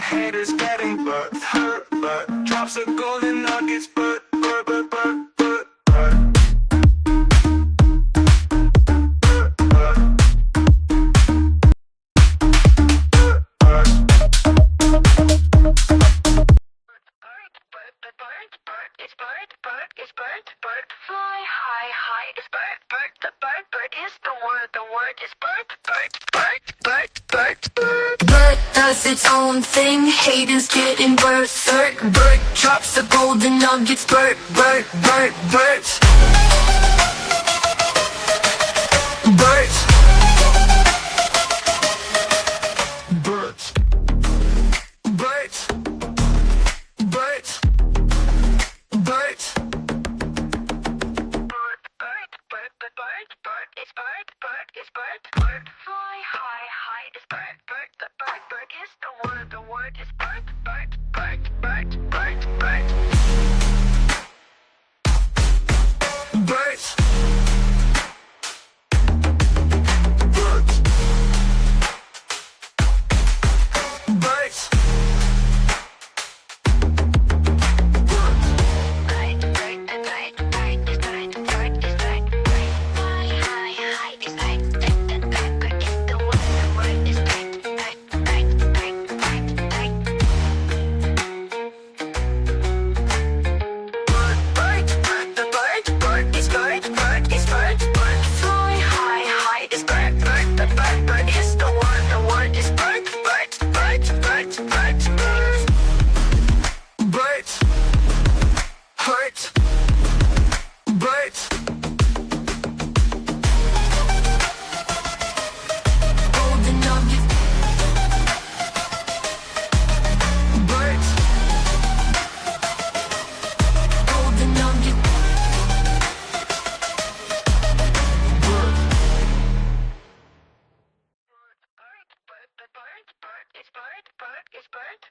haters getting Bert hurt. Bert drops the golden nuggets. Bert, Bert, Bert, Bert, Bert, Bert. Bert, fly high, high, it's Bert, Bert is the word is Bert. Bert does its own thing, haters getting berserk. Bert drops the golden nuggets, Bert. Bert. Bert. Bert. Bert. Bert, fly high, high, it's Bert, Bert is the word is Bert, Bert. Bert.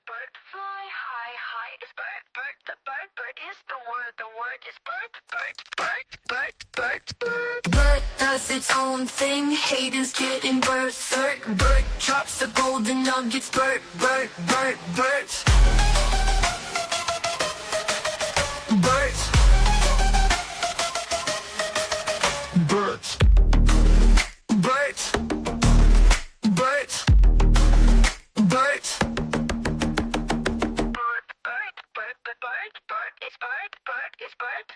Bert, fly high, high, it's Bert is the word is Bert. Bert does its own thing, haters getting berserk. Bert drops the golden nuggets, Bert. Bert. Bert.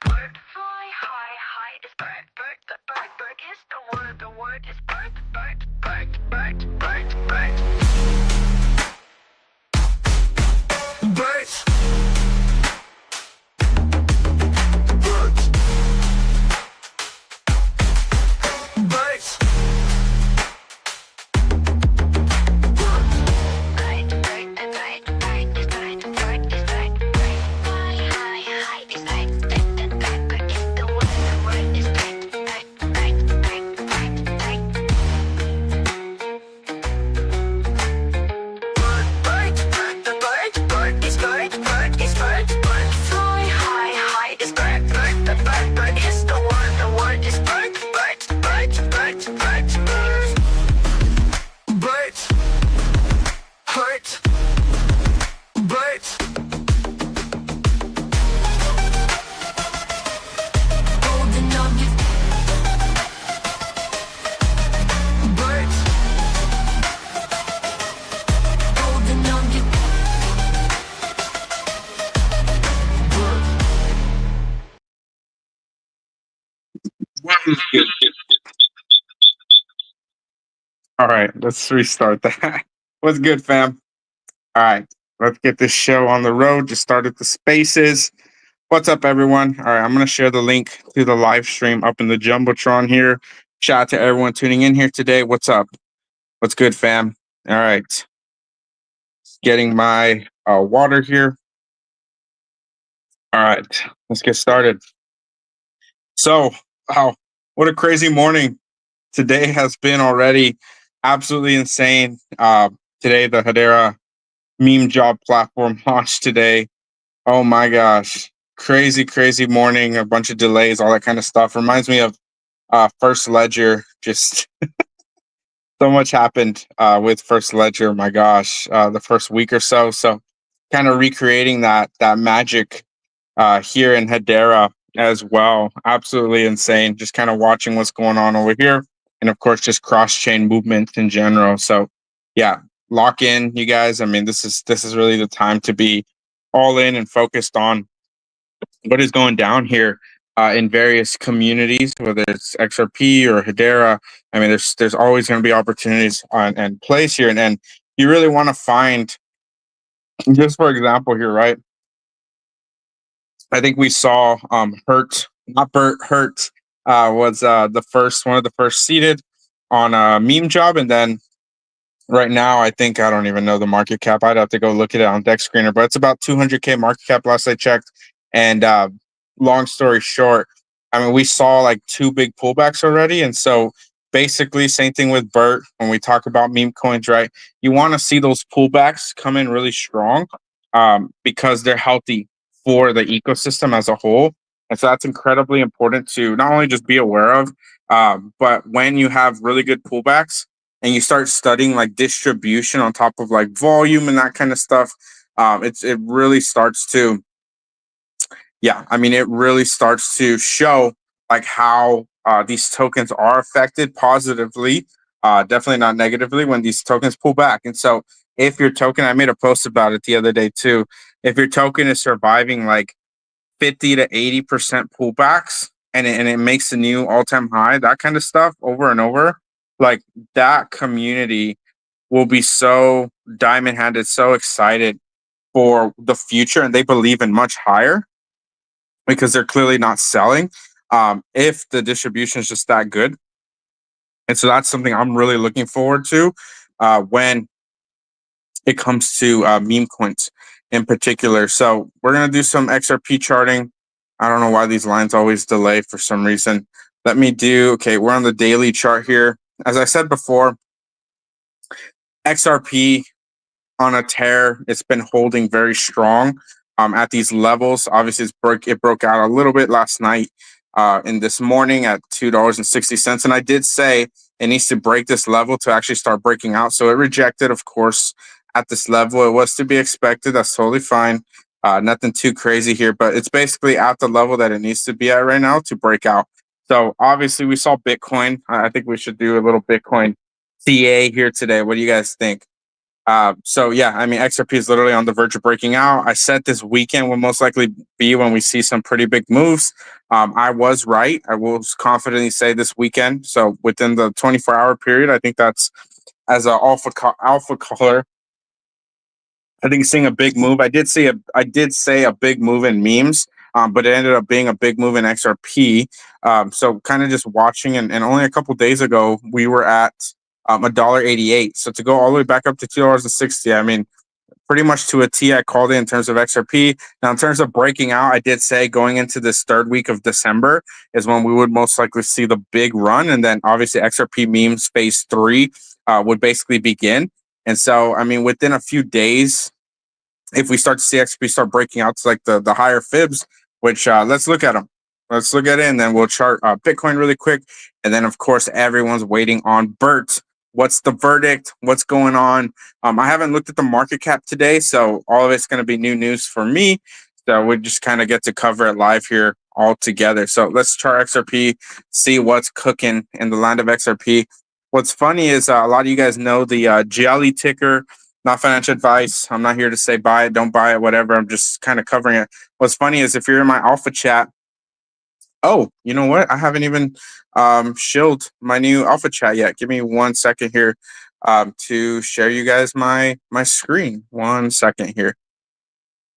Bert, fly high, high, it's Bert is the word is Bert. All right, let's restart that. What's good, fam? All right, let's get this show on the road. Just started the spaces. What's up, everyone? All right, I'm going to share the link to the live stream up in the Jumbotron here. Shout out to everyone tuning in here today. What's up? What's good, fam? All right. Getting my water here. All right, let's get started. So, wow, what a crazy morning today has been already. Absolutely insane. Today, the Hedera meme job platform launched today. Oh my gosh. Crazy morning. A bunch of delays, all that kind of stuff. Reminds me of First Ledger. Just So much happened with First Ledger. My gosh, the first week or so. So, kind of recreating that magic here in Hedera as well. Absolutely insane. Just kind of watching what's going on over here, and of course, just cross chain movement in general. So, yeah, lock in, you guys. I mean, this is really the time to be all in and focused on what is going down here in various communities, whether it's XRP or Hedera. I mean, there's always going to be opportunities on and plays here, and you really want to find, just for example here, right? I think we saw Hurt, not Bert, Hurt was the first one of the first seated on a meme job, and then right now I think I don't even know the market cap. I'd have to go look at it on Deck Screener, but it's about 200K market cap last I checked. And long story short, I mean we saw like two big pullbacks already, and so basically same thing with Bert when we talk about meme coins, right? You want to see those pullbacks come in really strong because they're healthy for the ecosystem as a whole. And so that's incredibly important to not only just be aware of, but when you have really good pullbacks and you start studying like distribution on top of like volume and that kind of stuff, it really starts to, yeah, I mean, it really starts to show like how these tokens are affected positively, definitely not negatively when these tokens pull back. And so if your token, I made a post about it the other day too, if your token is surviving like 50 to 80% pullbacks and it makes a new all-time high, that kind of stuff over and over, like that community will be so diamond handed, so excited for the future, and they believe in much higher because they're clearly not selling if the distribution is just that good. And so that's something I'm really looking forward to when it comes to meme coins in particular. So we're going to do some XRP charting. I don't know why these lines always delay for some reason. Let me do, okay, we're on the daily chart here. As I said before, XRP on a tear. It's been holding very strong at these levels. Obviously, it broke out a little bit last night and this morning at $2.60. And I did say it needs to break this level to actually start breaking out. So it rejected, of course, at this level. It was to be expected. That's totally fine. Nothing too crazy here, but it's basically at the level that it needs to be at right now to break out. So obviously, we saw Bitcoin. I think we should do a little Bitcoin CA here today. What do you guys think? So yeah, I mean, XRP is literally on the verge of breaking out. I said this weekend will most likely be when we see some pretty big moves. I was right. I will confidently say this weekend. So within the 24-hour period, I think that's as an alpha color. I think seeing a big move. I did say a big move in memes, but it ended up being a big move in XRP. So kind of just watching, and only a couple days ago we were at $1.88. So to go all the way back up to $2.60, I mean, pretty much to a T, I called it in terms of XRP. Now, in terms of breaking out, I did say going into this third week of December is when we would most likely see the big run, and then obviously XRP memes phase 3 would basically begin. And so, I mean, within a few days, if we start to see XP start breaking out to like the higher fibs, which let's look at them. Let's look at it, and then we'll chart Bitcoin really quick. And then, of course, everyone's waiting on Bert. What's the verdict? What's going on? I haven't looked at the market cap today, so all of it's going to be new news for me. So we just kind of get to cover it live here all together. So let's chart XRP, see what's cooking in the land of XRP. What's funny is a lot of you guys know the Jelly ticker. Not financial advice. I'm not here to say buy it, don't buy it, whatever. I'm just kind of covering it. What's funny is if you're in my alpha chat, oh, you know what? I haven't even shilled my new alpha chat yet. Give me 1 second here to share you guys my screen. 1 second here.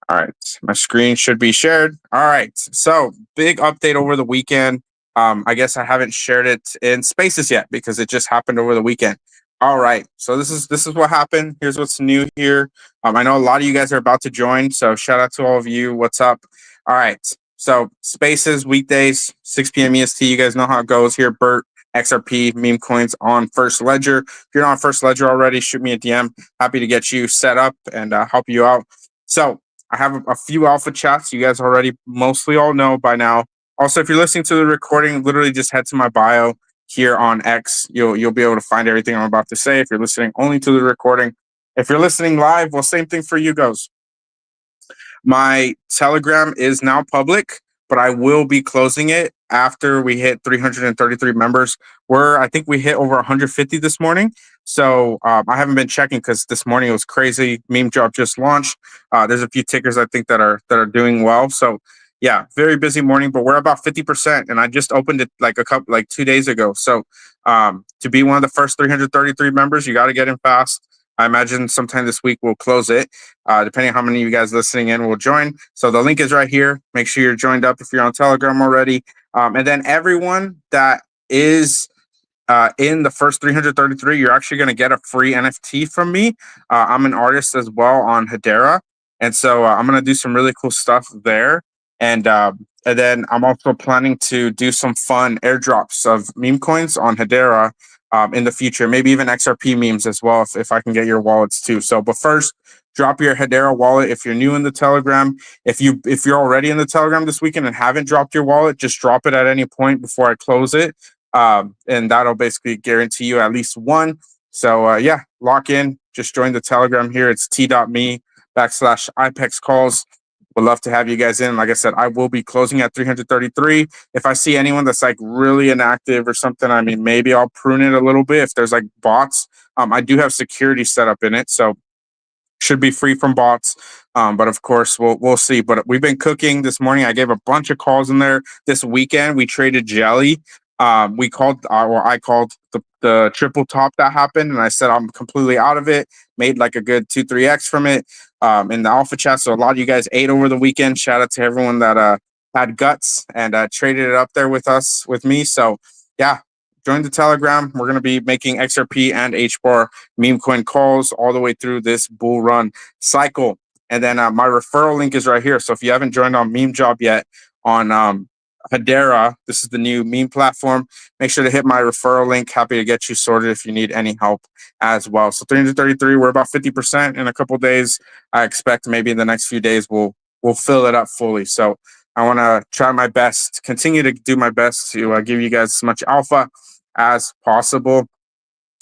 All right, my screen should be shared. All right, so big update over the weekend. I guess I haven't shared it in Spaces yet because it just happened over the weekend. All right, so this is what happened. Here's what's new here. I know a lot of you guys are about to join, so shout out to all of you. What's up? All right, so Spaces weekdays, 6 p.m. EST. You guys know how it goes here. Bert, XRP, meme coins on First Ledger. If you're not on First Ledger already, shoot me a DM. Happy to get you set up and help you out. So I have a few alpha chats you guys already mostly all know by now. Also, if you're listening to the recording, literally just head to my bio. here on X. You'll be able to find everything I'm about to say. If you're listening only to the recording, if you're listening live, well, same thing for you guys. My Telegram is now public, but I will be closing it after we hit 333 members. I think we hit over 150 this morning. So I haven't been checking because this morning it was crazy. Meme Drop just launched. There's a few tickers I think that are doing well. So yeah, very busy morning, but we're about 50%, and I just opened it like 2 days ago. So to be one of the first 333 members, you got to get in fast. I imagine sometime this week we'll close it. Depending on how many of you guys listening in will join. So the link is right here. Make sure you're joined up if you're on Telegram already. And then everyone that is in the first 333, you're actually going to get a free NFT from me. I'm an artist as well on Hedera. And so I'm going to do some really cool stuff there. And then I'm also planning to do some fun airdrops of meme coins on Hedera in the future, maybe even XRP memes as well, if I can get your wallets too. So, but first, drop your Hedera wallet if you're new in the Telegram. If you're already in the Telegram this weekend and haven't dropped your wallet, just drop it at any point before I close it. And that'll basically guarantee you at least one. So yeah, lock in. Just join the Telegram here. It's t.me/IPEX calls. Would love to have you guys in. Like I said, I will be closing at 333. If I see anyone that's like really inactive or something, I mean, maybe I'll prune it a little bit. If there's like bots, I do have security set up in it, so should be free from bots. But of course, we'll see. But we've been cooking this morning. I gave a bunch of calls in there. This weekend, we traded jelly. I called the triple top that happened, and I said I'm completely out of it. Made like a good 2-3x from it in the alpha chat. So a lot of you guys ate over the weekend. Shout out to everyone that had guts and traded it up there with me. So yeah, join the Telegram. We're gonna be making XRP and HBAR meme coin calls all the way through this bull run cycle. And then my referral link is right here. So if you haven't joined on Meme Job yet on Hedera, this is the new meme platform. Make sure to hit my referral link. Happy to get you sorted if you need any help as well. So 333, we're about 50% in a couple days. I expect maybe in the next few days we'll fill it up fully. So I want to try my best, continue to do my best to give you guys as much alpha as possible.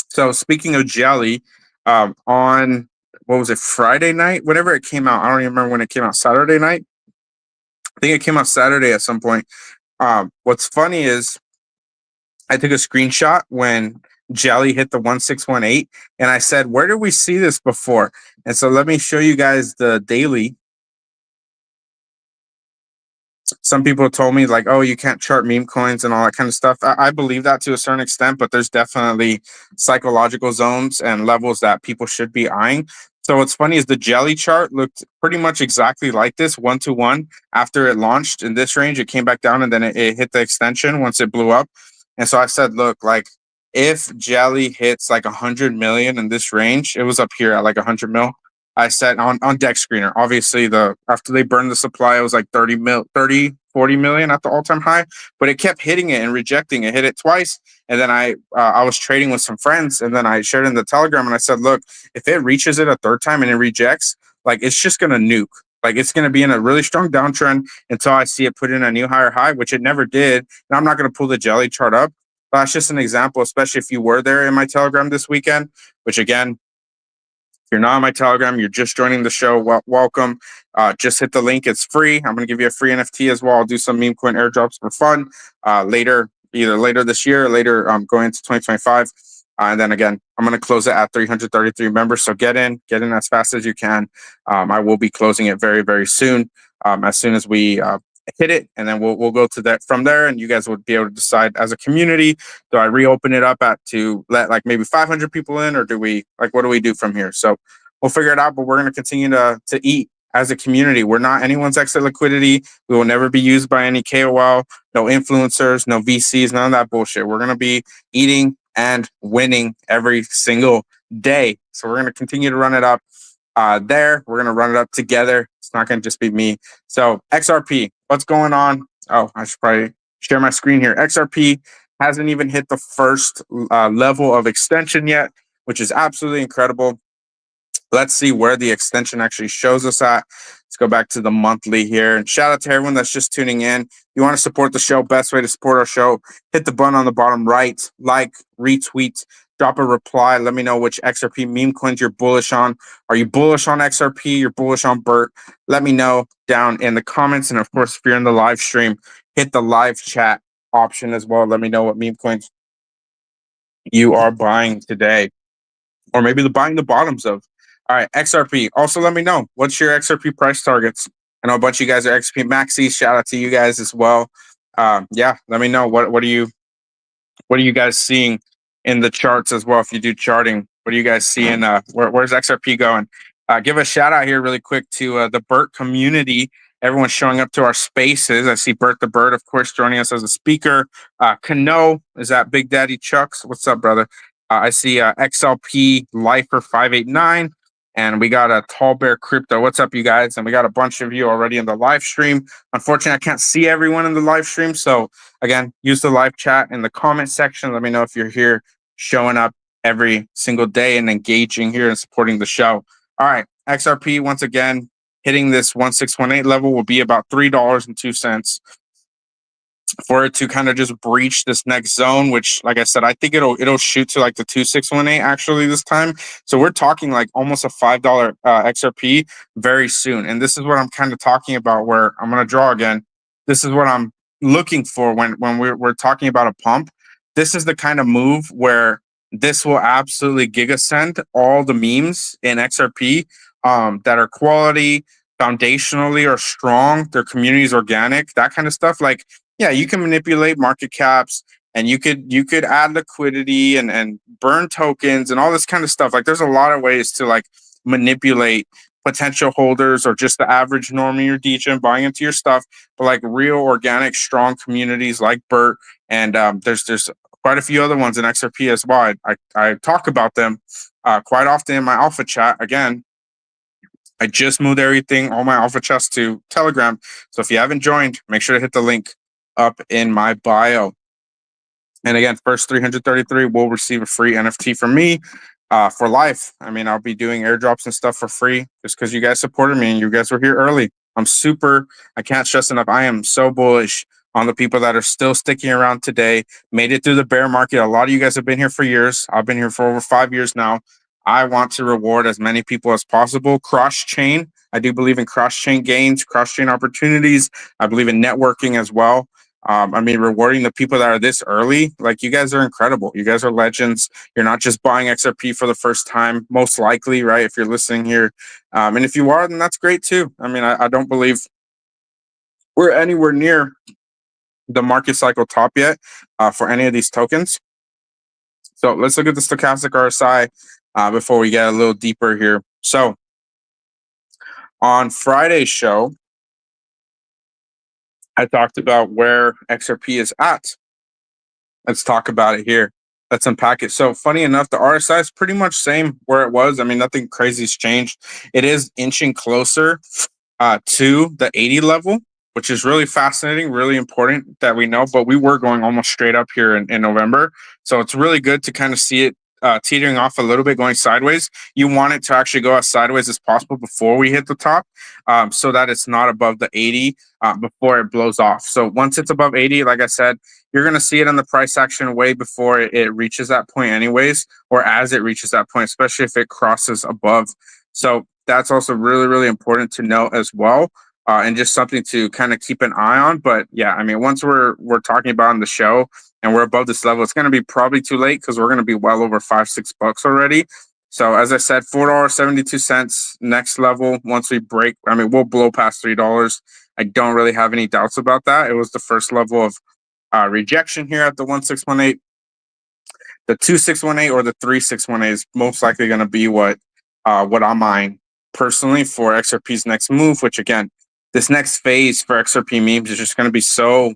So speaking of jelly, on what was it, Friday night? Whenever it came out, I don't even remember when it came out. Saturday night. I think it came out Saturday at some point. What's funny is I took a screenshot when Jelly hit the 1618, and I said, "Where did we see this before?" And so let me show you guys the daily. Some people told me like, "Oh, you can't chart meme coins and all that kind of stuff." I believe that to a certain extent, but there's definitely psychological zones and levels that people should be eyeing. So what's funny is the jelly chart looked pretty much exactly like this, 1-to-1. After it launched in this range, it came back down and then it hit the extension once it blew up. And so I said, look, like if jelly hits like 100 million in this range, it was up here at like 100 mil. I said on Deck Screener, obviously after they burned the supply, it was like 40 million at the all-time high, but it kept hitting it and rejecting it. Hit it twice. And then I was trading with some friends, and then I shared in the Telegram and I said, look, if it reaches it a third time and it rejects, like it's just going to nuke. Like it's going to be in a really strong downtrend until I see it put in a new higher high, which it never did. And I'm not going to pull the jelly chart up. But that's just an example, especially if you were there in my Telegram this weekend, which again, if you're not on my Telegram, you're just joining the show, welcome. Just hit the link. It's free. I'm going to give you a free NFT as well. I'll do some meme coin airdrops for fun either later this year or later going into 2025. And then again, I'm going to close it at 333 members. So get in as fast as you can. I will be closing it very, very soon as we hit it. And then we'll go to that from there. And you guys would be able to decide as a community, do I reopen it up to let like maybe 500 people in, or what do we do from here? So we'll figure it out, but we're going to continue to eat as a community. We're not anyone's exit liquidity. We will never be used by any KOL, no influencers, no VCs, none of that bullshit. We're going to be eating and winning every single day. So we're going to continue to run it up there. We're going to run it up together. It's not going to just be me. So XRP, what's going on? Oh, I should probably share my screen here. XRP hasn't even hit the first level of extension yet, which is absolutely incredible. Let's see where the extension actually shows us at. Let's go back to the monthly here. And shout out to everyone that's just tuning in. You want to support the show, best way to support our show, hit the button on the bottom right, like, retweet, drop a reply. Let me know which XRP meme coins you're bullish on. Are you bullish on XRP? You're bullish on Bert? Let me know down in the comments. And of course, if you're in the live stream, hit the live chat option as well. Let me know what meme coins you are buying today, or maybe the buying the bottoms of. All right, XRP. Also, let me know what's your XRP price targets. I know a bunch of you guys are XRP maxis. Shout out to you guys as well. Yeah, let me know what are you guys seeing in the charts as well? If you do charting, what are you guys seeing? Where's XRP going? Give a shout out here really quick to the Bert community. Everyone's showing up to our spaces. I see Bert the Bird, of course, joining us as a speaker. Kano is that Big Daddy Chucks. What's up, brother? I see XLP Lifer 589. And we got a Tall Bear Crypto. What's up, you guys? And we got a bunch of you already in the live stream. Unfortunately, I can't see everyone in the live stream. So again, use the live chat in the comment section. Let me know if you're here showing up every single day and engaging here and supporting the show. All right, XRP, once again, hitting this 1618 level will be about $3.02 for it to kind of just breach this next zone, which, like I said, I think it'll shoot to like the 2618 actually this time. So we're talking like almost a $5 XRP very soon. And this is what I'm kind of talking about, where I'm going to draw again. This is what I'm looking for when we're talking about a pump. This is the kind of move where this will absolutely gigasend all the memes in XRP that are quality, foundationally are strong, their community is organic, that kind of stuff. Like, yeah, you can manipulate market caps, and you could add liquidity and burn tokens and all this kind of stuff. Like, there's a lot of ways to like manipulate potential holders or just the average normie or DJ buying into your stuff. But like real organic, strong communities like Bert, and there's quite a few other ones in XRP as well. I talk about them quite often in my alpha chat. Again, I just moved everything, all my alpha chats to Telegram. So if you haven't joined, make sure to hit the link up in my bio. And again, first 333 will receive a free NFT from me for life. I mean, I'll be doing airdrops and stuff for free just because you guys supported me and you guys were here early. I can't stress enough. I am so bullish on the people that are still sticking around today, made it through the bear market. A lot of you guys have been here for years. I've been here for over 5 years now. I want to reward as many people as possible. Cross chain. I do believe in cross chain gains, cross chain opportunities. I believe in networking as well. I mean, rewarding the people that are this early, like you guys are incredible. You guys are legends. You're not just buying XRP for the first time, most likely, right? If you're listening here. And if you are, then that's great too. I mean, I don't believe we're anywhere near the market cycle top yet for any of these tokens. So let's look at the stochastic RSI before we get a little deeper here. So on Friday's show, I talked about where XRP is at. Let's talk about it here. Let's unpack it. So funny enough, the RSI is pretty much same where it was. I mean, nothing crazy's changed. It is inching closer to the 80 level, which is really fascinating, really important that we know. But we were going almost straight up here in November. So it's really good to kind of see it teetering off a little bit, going sideways. You want it to actually go as sideways as possible before we hit the top, so that it's not above the 80 before it blows off. So once it's above 80, like I said, you're going to see it in the price action way before it reaches that point anyways, or as it reaches that point, especially if it crosses above. So that's also really, really important to know as well. And just something to kind of keep an eye on. But yeah, I mean, once we're talking about on the show and we're above this level, it's going to be probably too late because we're going to be well over $5-6 already. So as I said, $4.72 next level. Once we break, I mean, we'll blow past $3. I don't really have any doubts about that. It was the first level of rejection here at the 1618. The 2618 or the 3618 is most likely going to be what I'm eyeing personally for XRP's next move, which again, this next phase for XRP memes is just going to be so.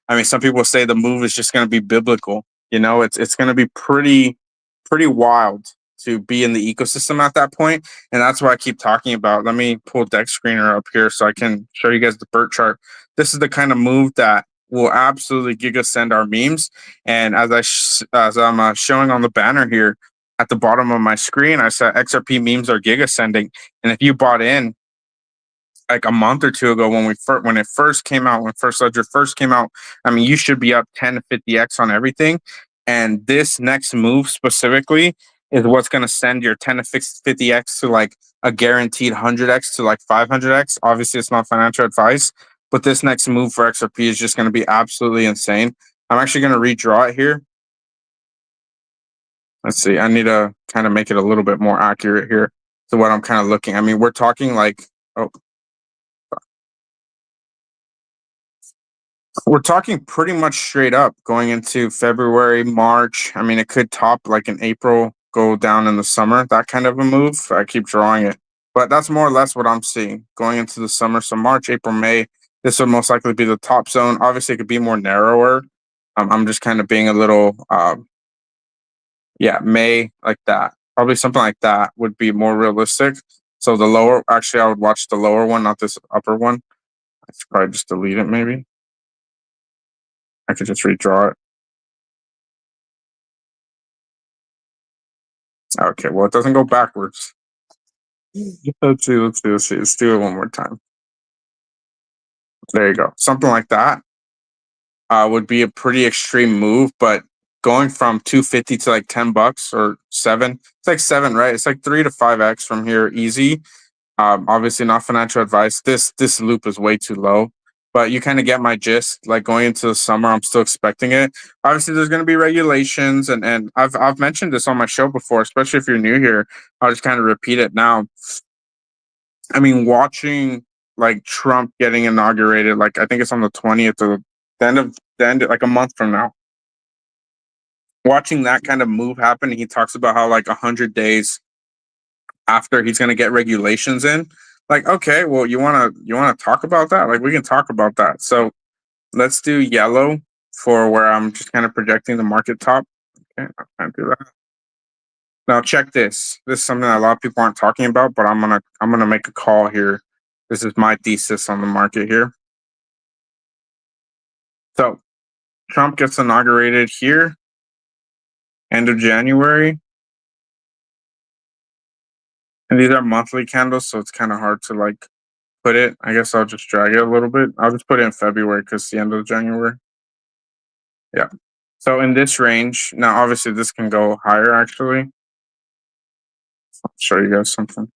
I mean, some people say the move is just going to be biblical. You know, it's going to be pretty wild to be in the ecosystem at that point, and that's what I keep talking about. Let me pull deck screener up here so I can show you guys the Bert chart. This is the kind of move that will absolutely giga send our memes. And as I'm showing on the banner here, at the bottom of my screen, I said XRP memes are gig ascending. And if you bought in like a month or two ago when it first came out, when First Ledger first came out, I mean, you should be up 10 to 50x on everything. And this next move specifically is what's going to send your 10 to 50x to like a guaranteed 100x to like 500x. Obviously, it's not financial advice, but this next move for XRP is just going to be absolutely insane. I'm actually going to redraw it here. Let's see. I need to kind of make it a little bit more accurate here to what I'm kind of looking. I mean, we're talking like, oh, we're talking pretty much straight up going into February, March. I mean, it could top like in April, go down in the summer, that kind of a move. I keep drawing it, but that's more or less what I'm seeing going into the summer. So March, April, May, this would most likely be the top zone. Obviously, it could be more narrower. I'm just kind of being a little, yeah, May like that. Probably something like that would be more realistic. So the lower, actually, I would watch the lower one, not this upper one. I should probably just delete it maybe. I could just redraw it. Okay, well, it doesn't go backwards. Let's see. Let's do it one more time. There you go. Something like that would be a pretty extreme move, but going from 250 to like $10 or 7, it's like 7, right? It's like 3 to 5x from here, easy. Obviously, not financial advice. This loop is way too low, but you kind of get my gist. Like going into the summer, I'm still expecting it. Obviously, there's going to be regulations, and I've mentioned this on my show before, especially if you're new here. I'll just kind of repeat it now. I mean, watching like Trump getting inaugurated, like I think it's on the 20th or the end, like a month from now. Watching that kind of move happen, he talks about how like 100 days after he's going to get regulations in. Like, okay, well, you wanna talk about that? Like, we can talk about that. So let's do yellow for where I'm just kind of projecting the market top. Okay, I can't do that. Now check this. This is something that a lot of people aren't talking about, but I'm gonna make a call here. This is my thesis on the market here. So Trump gets inaugurated here, end of January. And these are monthly candles, so it's kind of hard to like put it. I guess I'll just drag it a little bit. I'll just put it in February because it's the end of January. Yeah. So in this range, now obviously this can go higher actually. I'll show you guys something.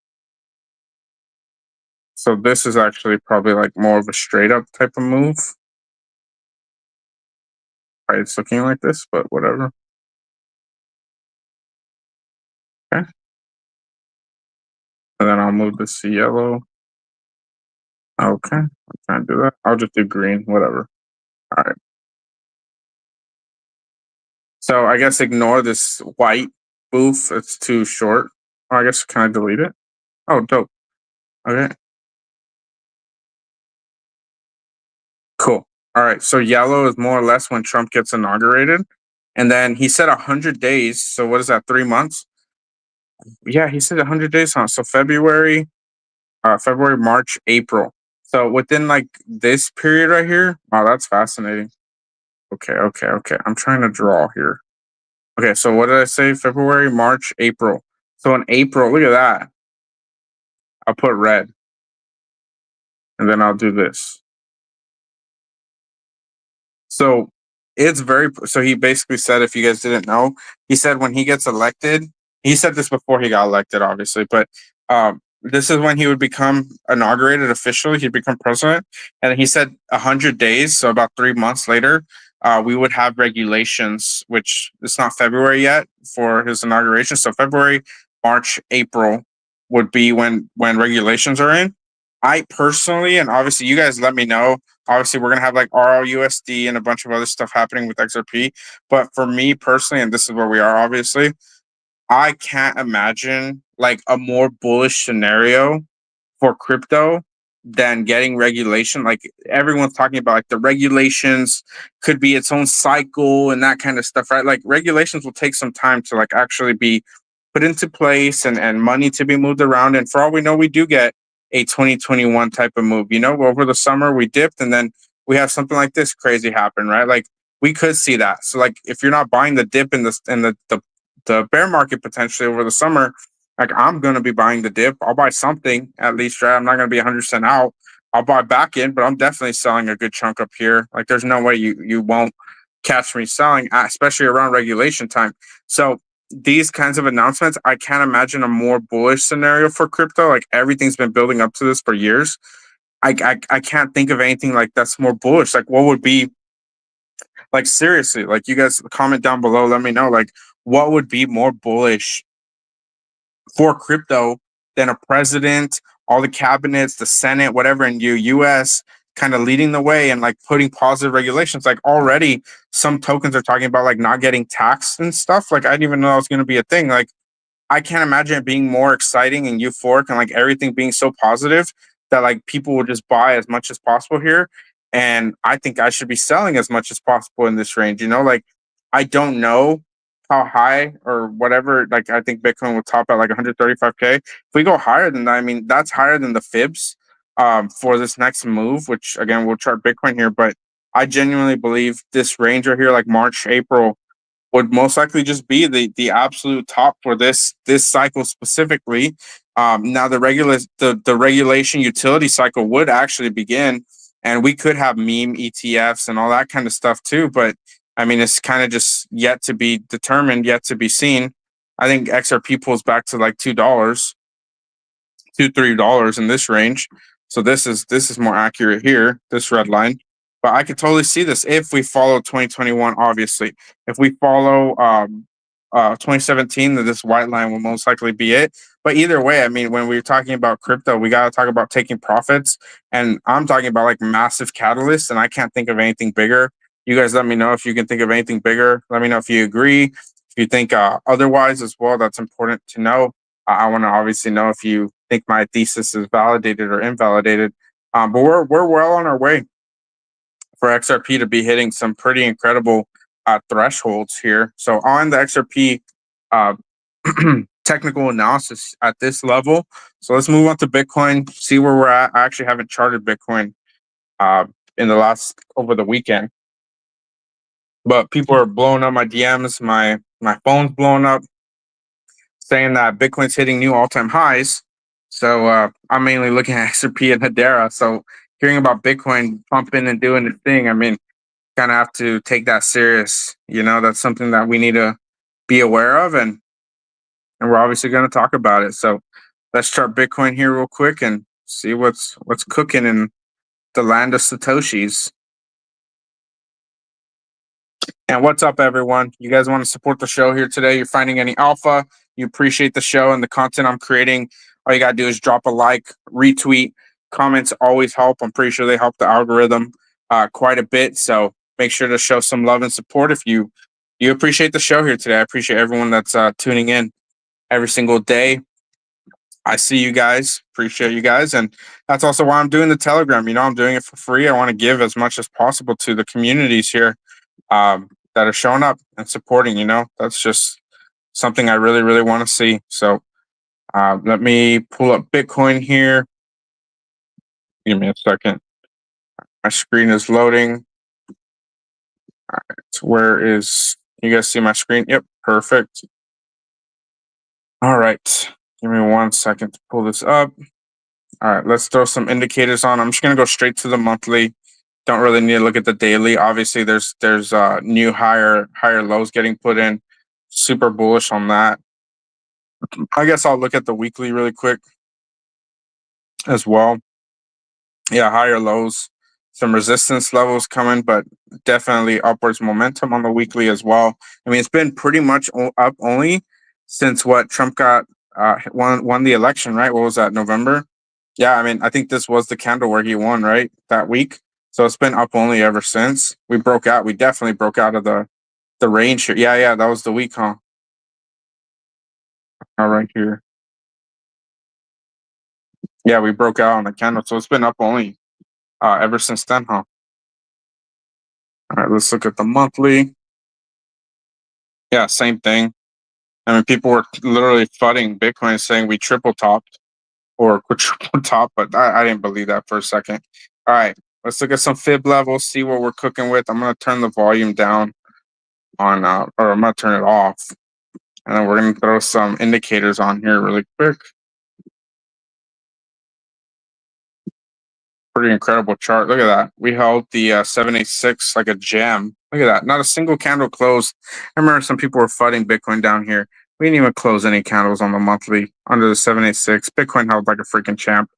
So this is actually probably like more of a straight up type of move. Right, it's looking like this, but whatever. Okay. And then I'll move this to yellow. Okay. I'm trying to do that. I'll just do green, whatever. All right. So I guess ignore this white booth. It's too short. Oh, I guess can I delete it? Oh, dope. Okay. Cool. All right. So yellow is more or less when Trump gets inaugurated. And then he said 100 days. So what is that, 3 months? Yeah, he said 100 days, huh? So February, March, April. So within like this period right here, wow, that's fascinating. Okay. I'm trying to draw here. Okay, so what did I say? February, March, April. So in April, look at that. I'll put red. And then I'll do this. So it's very, so he basically said, if you guys didn't know, he said when he gets elected, he said this before he got elected, obviously, but this is when he would become inaugurated officially. He'd become president. And he said 100 days, so about 3 months later, we would have regulations, which it's not February yet for his inauguration. So February, March, April would be when regulations are in. I personally, and obviously you guys let me know. Obviously, we're gonna have like RLUSD and a bunch of other stuff happening with XRP. But for me personally, and this is where we are, obviously, I can't imagine like a more bullish scenario for crypto than getting regulation. Like everyone's talking about, like the regulations could be its own cycle and that kind of stuff, right? Like regulations will take some time to like actually be put into place and money to be moved around. And for all we know, we do get a 2021 type of move. You know, over the summer we dipped and then we have something like this crazy happen, right? Like we could see that. So like if you're not buying the dip in the the bear market potentially over the summer, like I'm gonna be buying the dip. I'll buy something at least, right? I'm not gonna be 100% out. I'll buy back in, but I'm definitely selling a good chunk up here. Like there's no way you won't catch me selling, especially around regulation time. So these kinds of announcements, I can't imagine a more bullish scenario for crypto. Like everything's been building up to this for years. I can't think of anything like that's more bullish. Like what would be like seriously, like you guys comment down below, let me know like what would be more bullish for crypto than a president, all the cabinets, the Senate, whatever in US kind of leading the way and like putting positive regulations. Like already some tokens are talking about like not getting taxed and stuff. Like I didn't even know that was gonna be a thing. Like I can't imagine it being more exciting and euphoric and like everything being so positive that like people will just buy as much as possible here. And I think I should be selling as much as possible in this range. You know, like I don't know how high or whatever. Like I think Bitcoin will top at like 135K. If we go higher than that, I mean that's higher than the fibs for this next move, which again we'll chart Bitcoin here, but I genuinely believe this range right here, like March, April, would most likely just be the absolute top for this cycle specifically. Now the regulation utility cycle would actually begin, and we could have meme ETFs and all that kind of stuff too. But I mean, it's kind of just yet to be determined, yet to be seen. I think XRP pulls back to like $2, $2-3 in this range. So this is more accurate here, this red line. But I could totally see this if we follow 2021. Obviously, if we follow 2017, then this white line will most likely be it. But either way, I mean, when we're talking about crypto, we got to talk about taking profits, and I'm talking about like massive catalysts, and I can't think of anything bigger. You guys, let me know if you can think of anything bigger. Let me know if you agree. If you think otherwise as well, that's important to know. I want to obviously know if you think my thesis is validated or invalidated. But we're well on our way for XRP to be hitting some pretty incredible thresholds here. So on the XRP uh, technical analysis at this level, so let's move on to Bitcoin, see where we're at. I actually haven't charted Bitcoin uh, in the last over the weekend, but people are blowing up my DMs, my phone's blowing up, saying that Bitcoin's hitting new all-time highs. So I'm mainly looking at XRP and Hedera. So hearing about Bitcoin pumping and doing its thing, I mean, kind of have to take that serious. You know, that's something that we need to be aware of, and we're obviously going to talk about it. So let's chart Bitcoin here real quick and see what's cooking in the land of Satoshis. And what's up, everyone? You guys want to support the show here today? You're finding any alpha, you appreciate the show and the content I'm creating. All you got to do is drop a like, retweet, comments always help. I'm pretty sure they help the algorithm quite a bit. So make sure to show some love and support if you appreciate the show here today. I appreciate everyone that's tuning in every single day. I see you guys, appreciate you guys. And that's also why I'm doing the Telegram. You know, I'm doing it for free. I want to give as much as possible to the communities here that are showing up and supporting. You know, that's just something I really, really want to see. So let me pull up Bitcoin here. Give me a second. My screen is loading. All right, where is you guys see my screen? Yep, perfect. All right, give me 1 second to pull this up. All right, let's throw some indicators on. I'm just gonna go straight to the monthly. Don't really need to look at the daily. Obviously, there's new higher lows getting put in. Super bullish on that. I guess I'll look at the weekly really quick as well. Yeah, higher lows, some resistance levels coming, but definitely upwards momentum on the weekly as well. I mean, it's been pretty much up only since what Trump got won the election, right? What was that, November? Yeah, I mean, I think this was the candle where he won, right, that week. So it's been up only ever since. We broke out. We definitely broke out of the range here. Yeah, that was the week, huh? All right here. Yeah, we broke out on the candle, so it's been up only ever since then, huh? All right, let's look at the monthly. Yeah, same thing. I mean, people were literally flooding Bitcoin saying we triple topped or quadruple top, but I didn't believe that for a second. All right, let's look at some fib levels, see what we're cooking with. I'm gonna turn the volume down on, or I'm gonna turn it off. And then we're going to throw some indicators on here really quick. Pretty incredible chart. Look at that. We held the 786 like a gem. Look at that. Not a single candle closed. I remember some people were fighting Bitcoin down here. We didn't even close any candles on the monthly under the 786. Bitcoin held like a freaking champ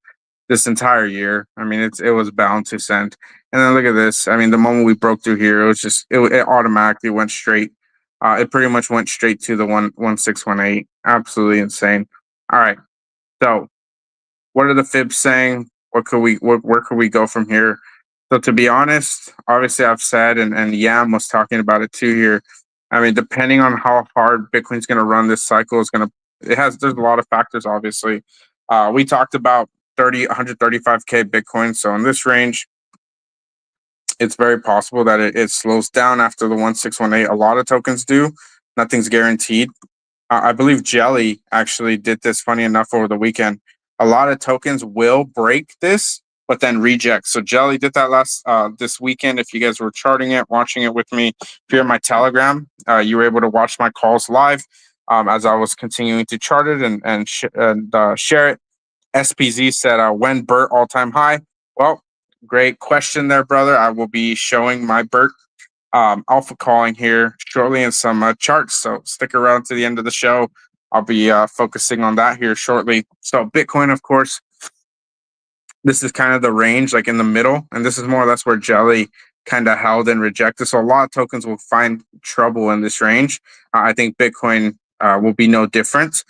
this entire year. I mean, it was bound to send. And then look at this. I mean, the moment we broke through here, it was just it automatically went straight. It pretty much went straight to the 1618. Absolutely insane. All right. So what are the fibs saying? Where could we go from here? So to be honest, obviously I've said and Yam was talking about it too here. I mean, depending on how hard Bitcoin's gonna run this cycle is gonna there's a lot of factors obviously. We talked about 135k Bitcoin. So in this range, it's very possible that it slows down after the 1618. A lot of tokens do. Nothing's guaranteed. I believe Jelly actually did this funny enough over the weekend. A lot of tokens will break this, but then reject. So Jelly did that this weekend. If you guys were charting it, watching it with me, if you're in my Telegram, you were able to watch my calls live as I was continuing to chart it and share it. SPZ said, when Bert all-time high? Well, great question there, brother. I will be showing my Bert alpha calling here shortly in some charts. So stick around to the end of the show. I'll be focusing on that here shortly. So Bitcoin, of course, this is kind of the range, like in the middle, and this is more or less where Jelly kind of held and rejected. So a lot of tokens will find trouble in this range. I think Bitcoin will be no different.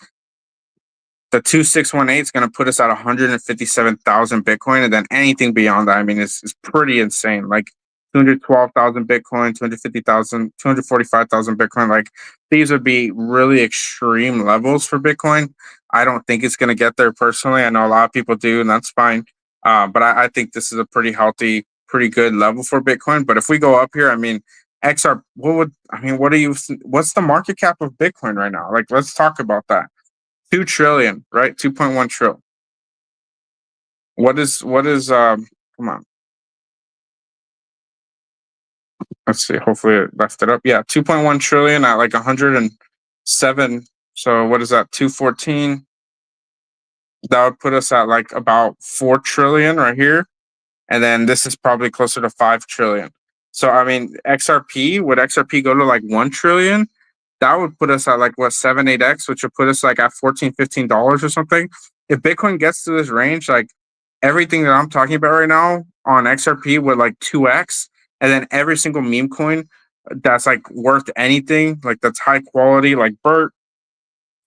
The 2618 is going to put us at 157,000 Bitcoin, and then anything beyond that, I mean, it's pretty insane. Like 212,000 Bitcoin, 250,000, 245,000 Bitcoin. Like these would be really extreme levels for Bitcoin. I don't think it's going to get there personally. I know a lot of people do, and that's fine. But I think this is a pretty healthy, pretty good level for Bitcoin. But if we go up here, I mean, XR, what's the market cap of Bitcoin right now? Like, let's talk about that. 2 trillion, right? 2.1 trillion. What is come on. Let's see. Hopefully it left it up. Yeah, 2.1 trillion at like 107. So what is that? 214. That would put us at like about 4 trillion right here. And then this is probably closer to 5 trillion. So I mean, would XRP go to like 1 trillion? That would put us at like what 7-8x, which would put us like at $14-15 or something. If Bitcoin gets to this range, like everything that I'm talking about right now on XRP would like 2x, and then every single meme coin that's like worth anything, like that's high quality, like Bert,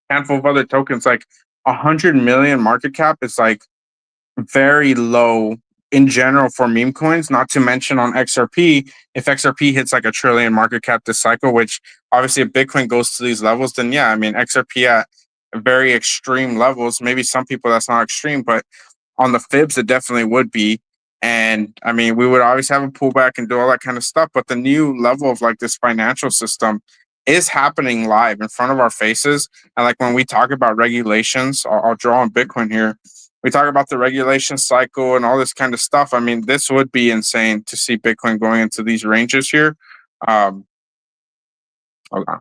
handful of other tokens, like 100 million market cap is like very low in general for meme coins, not to mention on XRP. If XRP hits like a trillion market cap this cycle, which obviously if Bitcoin goes to these levels, then yeah, I mean, XRP at very extreme levels, maybe some people that's not extreme, but on the fibs, it definitely would be. And I mean, we would always have a pullback and do all that kind of stuff. But the new level of like this financial system is happening live in front of our faces. And like when we talk about regulations, I'll draw on Bitcoin here. We talk about the regulation cycle and all this kind of stuff. I mean, this would be insane to see Bitcoin going into these ranges here. Hold on.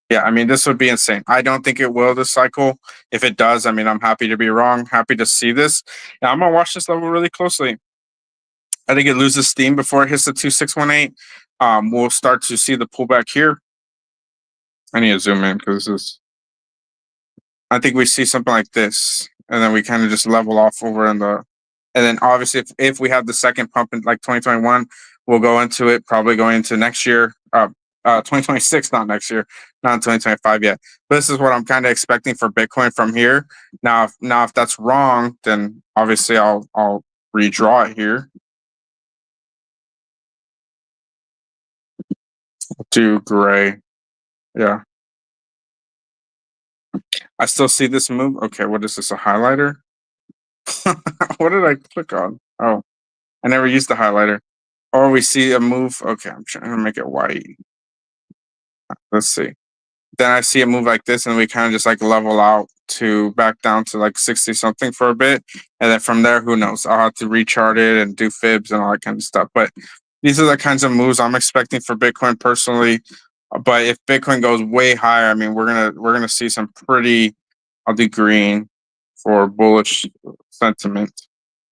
Yeah, I mean, this would be insane. I don't think it will this cycle. If it does, I mean, I'm happy to be wrong, happy to see this. And I'm going to watch this level really closely. I think it loses steam before it hits the 2618. We'll start to see the pullback here. I need to zoom in because this is, I think we see something like this, and then we kind of just level off over in the, and then obviously if we have the second pump in like 2021, we'll go into it, probably going into next year, 2026, not next year, not in 2025 yet. But this is what I'm kind of expecting for Bitcoin from here. Now, if that's wrong, then obviously I'll redraw it here. Do gray. Yeah. I still see this move. Okay, what is this? A highlighter? What did I click on? Oh, I never used the highlighter. Or we see a move. Okay, I'm trying to make it white. Let's see. Then I see a move like this, and we kind of just like level out to back down to like 60 something for a bit. And then from there, who knows? I'll have to rechart it and do fibs and all that kind of stuff. But these are the kinds of moves I'm expecting for Bitcoin personally. But if Bitcoin goes way higher, I mean, we're gonna see some pretty. I'll do green for bullish sentiment.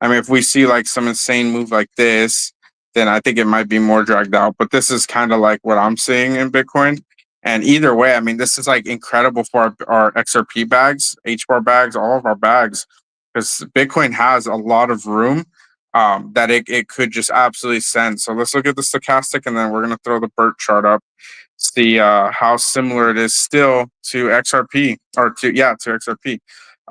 I mean, if we see like some insane move like this, then I think it might be more dragged out. But this is kind of like what I'm seeing in Bitcoin. And either way, I mean, this is like incredible for our XRP bags, HBAR bags, all of our bags, because Bitcoin has a lot of room that it could just absolutely send. So let's look at the stochastic, and then we're gonna throw the Bert chart up, see how similar it is still to XRP or to XRP.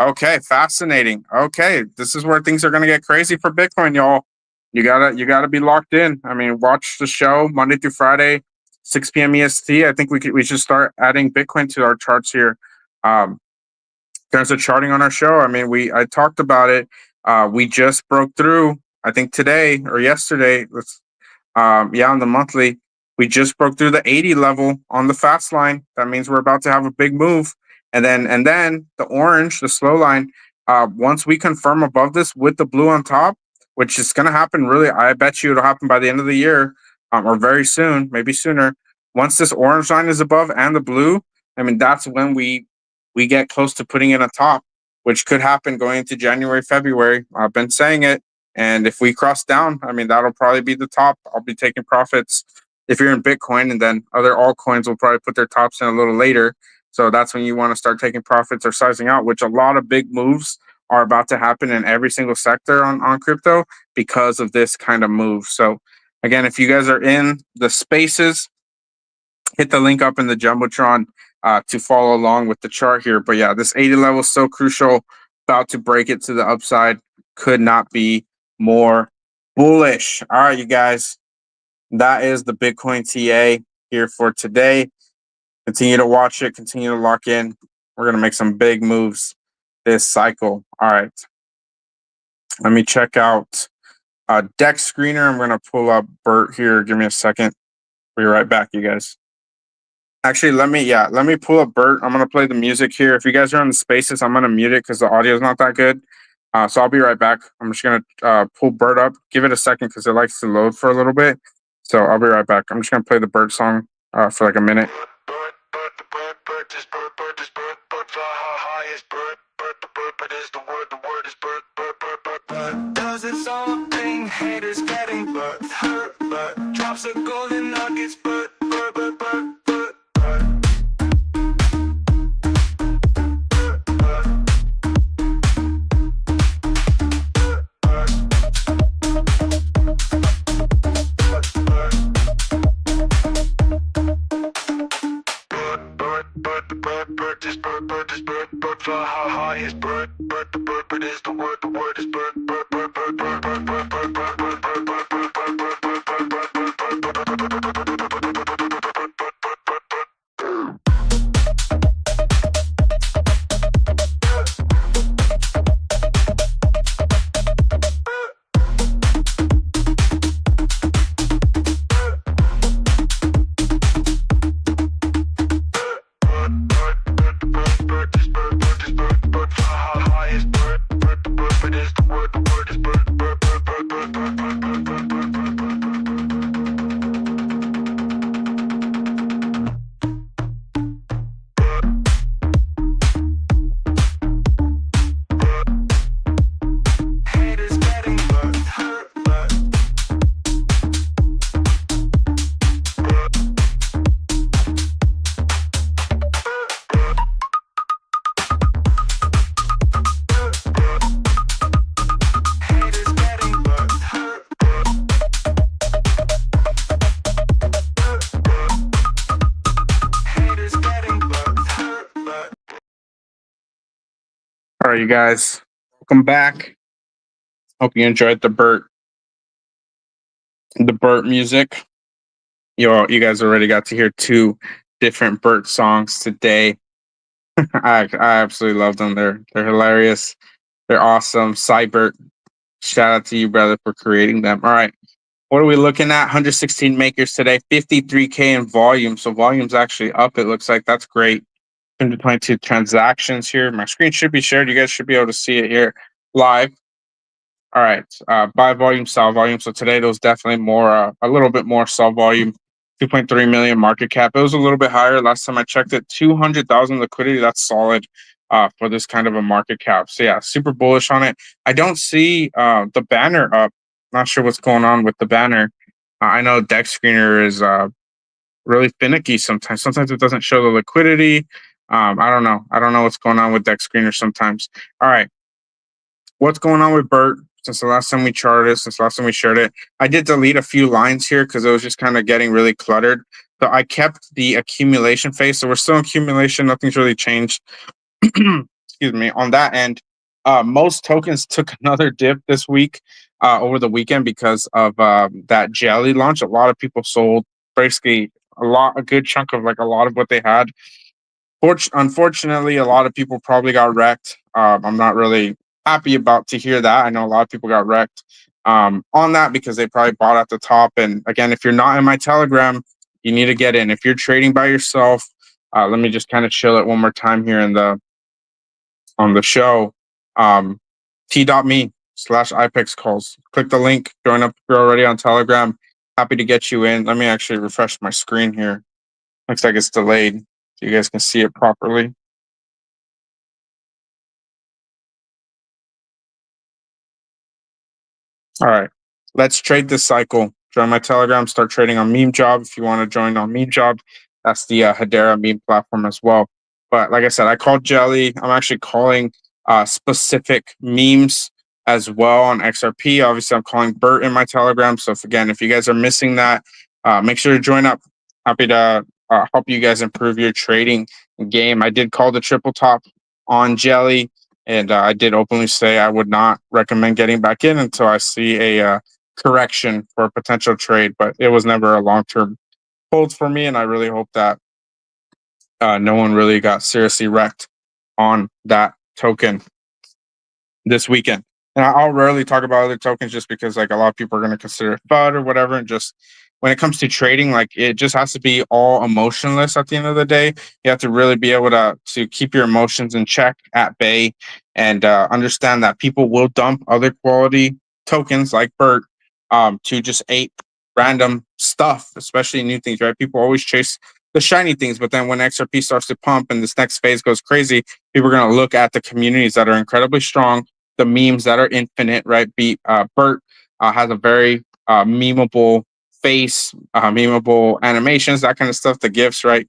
Okay, fascinating. Okay, this is where things are going to get crazy for Bitcoin, y'all. You gotta be locked in. I mean, watch the show Monday through Friday, 6 p.m. EST. I think we should start adding Bitcoin to our charts here. Um, in terms of charting on our show, I mean, I talked about it. We just broke through. I think today or yesterday. On the monthly, we just broke through the 80 level on the fast line. That means we're about to have a big move. And then the orange, the slow line, once we confirm above this with the blue on top, which is going to happen really, I bet you it'll happen by the end of the year, or very soon, maybe sooner. Once this orange line is above and the blue, I mean, that's when we get close to putting in a top, which could happen going into January, February. I've been saying it. And if we cross down, I mean, that'll probably be the top. I'll be taking profits if you're in Bitcoin, and then other altcoins will probably put their tops in a little later. So that's when you want to start taking profits or sizing out, which a lot of big moves are about to happen in every single sector on crypto because of this kind of move. So again, if you guys are in the spaces, hit the link up in the Jumbotron to follow along with the chart here. But yeah, this 80 level is so crucial. About to break it to the upside. Could not be more bullish. All right, you guys. That is the Bitcoin TA here for today. Continue to watch it. Continue to lock in. We're going to make some big moves this cycle. All right. Let me check out Deck Screener. I'm going to pull up Bert here. Give me a second. We'll be right back, you guys. Actually, let me pull up Bert. I'm gonna play the music here. If you guys are on the spaces, I'm gonna mute it because the audio is not that good. So I'll be right back. I'm just gonna pull Bert up. Give it a second because it likes to load for a little bit. So I'll be right back. I'm just gonna play the Bert song for like a minute. Does it something haters getting but hurt but drops of golden nuggets but fly high is Bert the Bert is the word is Bert All right, you guys, welcome back. Hope you enjoyed the Bert music. You guys already got to hear 2 different Bert songs today. I absolutely love them. They're hilarious. They're awesome. Cybert, shout out to you, brother, for creating them. All right. What are we looking at? 116 makers today, 53K in volume. So volume's actually up. It looks like that's great. 122 transactions here. My screen should be shared. You guys should be able to see it here live. All right. Buy volume, sell volume. So today there was definitely more, a little bit more sell volume. 2.3 million market cap. It was a little bit higher last time I checked it. 200,000 liquidity. That's solid for this kind of a market cap. So yeah, super bullish on it. I don't see the banner up. Not sure what's going on with the banner. I know Deck Screener is really finicky sometimes. Sometimes it doesn't show the liquidity. I don't know. I don't know what's going on with Deck Screener sometimes. All right. What's going on with Bert? Since the last time we charted it, since the last time we shared it, I did delete a few lines here because it was just kind of getting really cluttered. So I kept the accumulation phase. So we're still in accumulation. Nothing's really changed. Excuse me. On that end, most tokens took another dip this week over the weekend because of that jelly launch. A lot of people sold basically a good chunk of like a lot of what they had. Unfortunately, a lot of people probably got wrecked. I'm not really happy about to hear that. I know a lot of people got wrecked on that because they probably bought at the top. And again, if you're not in my Telegram, you need to get in. If you're trading by yourself, let me just kind of chill it one more time here in the on the show. Um, t.me/IPEX calls. Click the link. Join up if you're already on Telegram. Happy to get you in. Let me actually refresh my screen here. Looks like it's delayed, so you guys can see it properly. All right, let's trade this cycle. Join my Telegram. Start trading on Meme Job if you want to join on Meme Job. That's the Hedera meme platform as well. But like I said, I called Jelly. I'm actually calling specific memes as well on XRP. Obviously, I'm calling Bert in my Telegram. So if you guys are missing that, make sure to join up. Happy to help you guys improve your trading game. I did call the triple top on Jelly. And I did openly say I would not recommend getting back in until I see a correction for a potential trade. But it was never a long term hold for me. And I really hope that no one really got seriously wrecked on that token this weekend. And I'll rarely talk about other tokens just because like a lot of people are going to consider it FUD or whatever. And just when it comes to trading, like it just has to be all emotionless at the end of the day. You have to really be able to keep your emotions in check at bay and understand that people will dump other quality tokens like Bert to just ape random stuff, especially new things, right? People always chase the shiny things, but then when XRP starts to pump and this next phase goes crazy, people are going to look at the communities that are incredibly strong, the memes that are infinite, right? Bert has a very memeable face, memeable animations, that kind of stuff, the gifs, right?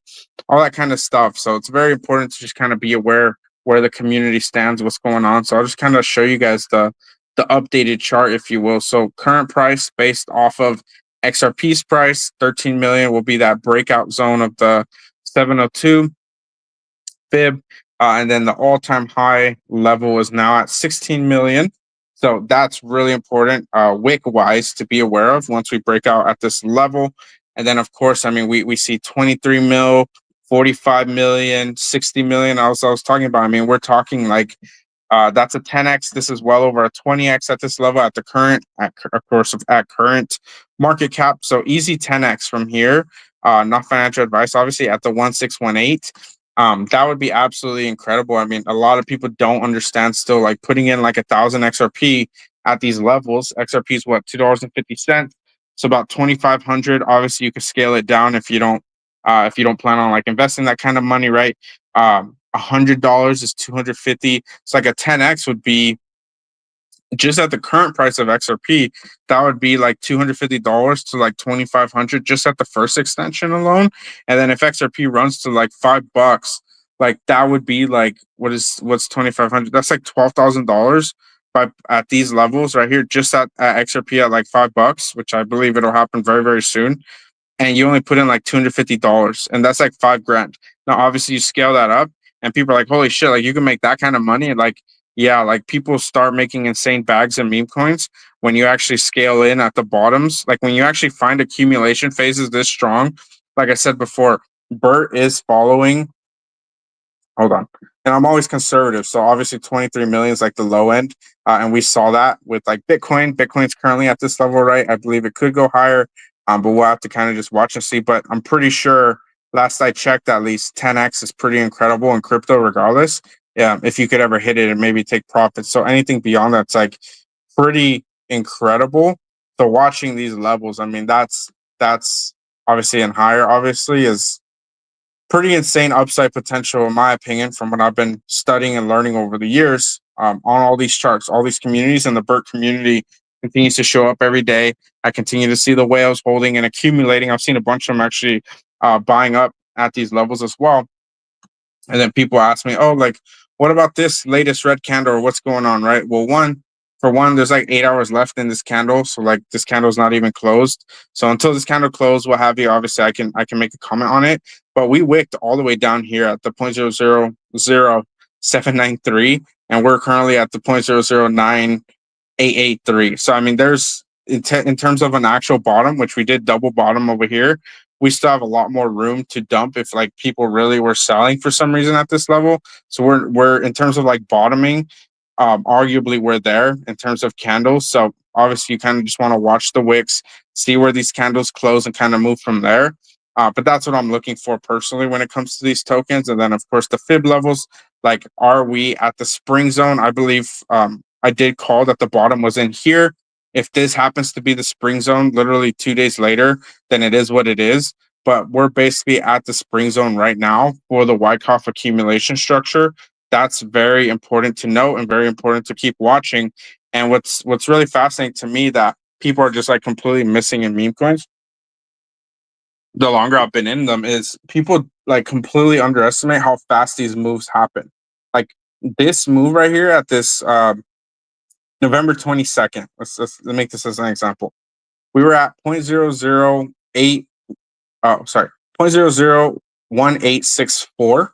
All that kind of stuff. So it's very important to just kind of be aware where the community stands, what's going on. So I'll just kind of show you guys the updated chart, if you will. So current price based off of XRP's price, 13 million will be that breakout zone of the 702 fib. And then the all-time high level is now at 16 million. So that's really important wick wise to be aware of once we break out at this level. And then of course, I mean, we see 23 mil, 45 million, 60 million. I was talking about, I mean, we're talking like that's a 10x. This is well over a 20x at this level at the current, at current market cap. So easy 10x from here. Not financial advice, obviously, at the 1618. That would be absolutely incredible. I mean, a lot of people don't understand still, like putting in like 1,000 XRP at these levels. XRP is what, $2.50. So about 2,500. Obviously, you could scale it down if you don't plan on like investing that kind of money, right? $100 is 250. It's like a 10x would be just at the current price of XRP, that would be like $250 to like 2,500 just at the first extension alone. And then if XRP runs to like $5, like that would be like what's 2,500? That's like $12,000 by at these levels right here, just at XRP at like $5, which I believe it'll happen very, very soon. And you only put in like $250, and that's like 5 grand. Now, obviously, you scale that up, and people are like, "Holy shit! Like you can make that kind of money." And like, yeah, like people start making insane bags of meme coins when you actually scale in at the bottoms. Like when you actually find accumulation phases this strong. Like I said before, Bert is following. Hold on. And I'm always conservative. So obviously 23 million is like the low end. And we saw that with like Bitcoin. Bitcoin's currently at this level, right? I believe it could go higher. But we'll have to kind of just watch and see. But I'm pretty sure last I checked, at least 10x is pretty incredible in crypto, regardless. Yeah, if you could ever hit it and maybe take profits. So anything beyond that's like pretty incredible. So watching these levels, I mean, that's obviously, and higher, obviously, is pretty insane upside potential, in my opinion, from what I've been studying and learning over the years on all these charts, all these communities, and the Bert community continues to show up every day. I continue to see the whales holding and accumulating. I've seen a bunch of them actually buying up at these levels as well. And then people ask me, oh, like, what about this latest red candle or what's going on, right? Well, for one, there's like 8 hours left in this candle. So like this candle's not even closed. So until this candle closed, what have you, obviously I can make a comment on it. But we wicked all the way down here at the 0.000793, and we're currently at the 0.009883. So I mean, there's in terms of an actual bottom, which we did double bottom over here, we still have a lot more room to dump if like people really were selling for some reason at this level. So we're in terms of like bottoming, arguably we're there in terms of candles. So obviously you kind of just want to watch the wicks, see where these candles close, and kind of move from there. But that's what I'm looking for personally when it comes to these tokens. And then of course the fib levels, like are we at the spring zone? I believe I did call that the bottom was in here. If this happens to be the spring zone literally 2 days later, then it is what it is. But we're basically at the spring zone right now for the Wyckoff accumulation structure. That's very important to note and very important to keep watching. And what's really fascinating to me that people are just like completely missing in meme coins, the longer I've been in them, is people like completely underestimate how fast these moves happen. Like this move right here at this November 22nd. Let's make this as an example. We were at 0.008, oh, sorry, 0.001864.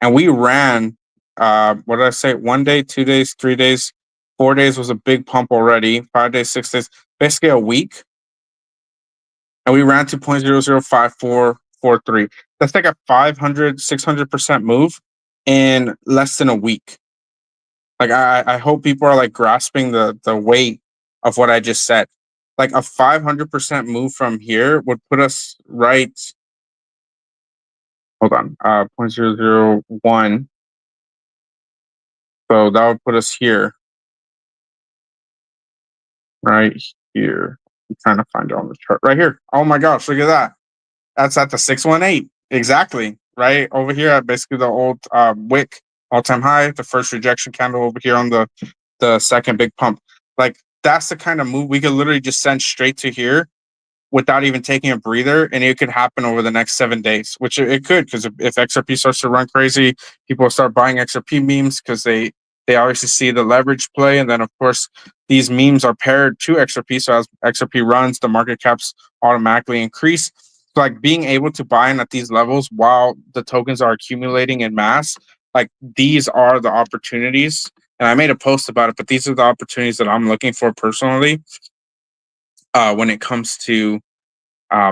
And we ran, what did I say? 1 day, 2 days, 3 days, 4 days was a big pump already. 5 days, 6 days, basically a week. And we ran to 0.005443. That's like a 500, 600% move in less than a week. Like I hope people are like grasping the weight of what I just said. Like a 500% move from here would put us right. Hold on, 0.001. So that would put us here, right here. I'm trying to find it on the chart right here. Oh my gosh, look at that. That's at the 618. Exactly. Right over here at basically the old wick all-time high, the first rejection candle over here on the second big pump. Like that's the kind of move we could literally just send straight to here without even taking a breather, and it could happen over the next 7 days, which it could, because if XRP starts to run crazy, people will start buying XRP memes because they obviously see the leverage play, and then of course these memes are paired to XRP, so as XRP runs, the market caps automatically increase. So like being able to buy in at these levels while the tokens are accumulating in mass, like these are the opportunities. And I made a post about it, but these are the opportunities that I'm looking for personally when it comes to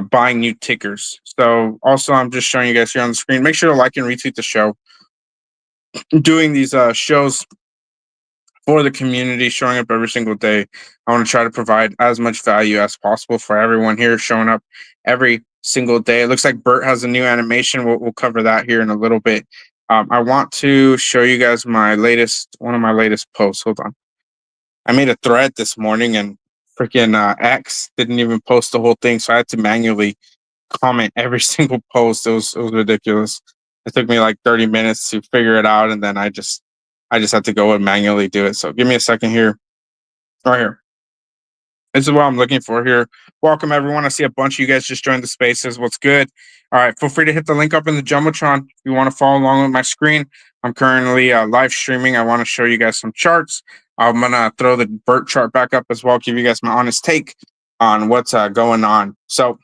buying new tickers. So also, I'm just showing you guys here on the screen. Make sure to like and retweet the show. I'm doing these shows for the community, showing up every single day. I want to try to provide as much value as possible for everyone here, showing up every single day. It looks like Bert has a new animation. We'll cover that here in a little bit. I want to show you guys one of my latest posts. Hold on. I made a thread this morning, and freaking X didn't even post the whole thing, so I had to manually comment every single post. It was ridiculous. It took me like 30 minutes to figure it out, and then I just had to go and manually do it. So give me a second here. Right here. This is what I'm looking for here. Welcome everyone. I see a bunch of you guys just joined the spaces. What's good? All right, feel free to hit the link up in the Jumbotron if you want to follow along with my screen. I'm currently live streaming. I want to show you guys some charts. I'm gonna throw the Bert chart back up as well, give you guys my honest take on what's going on. So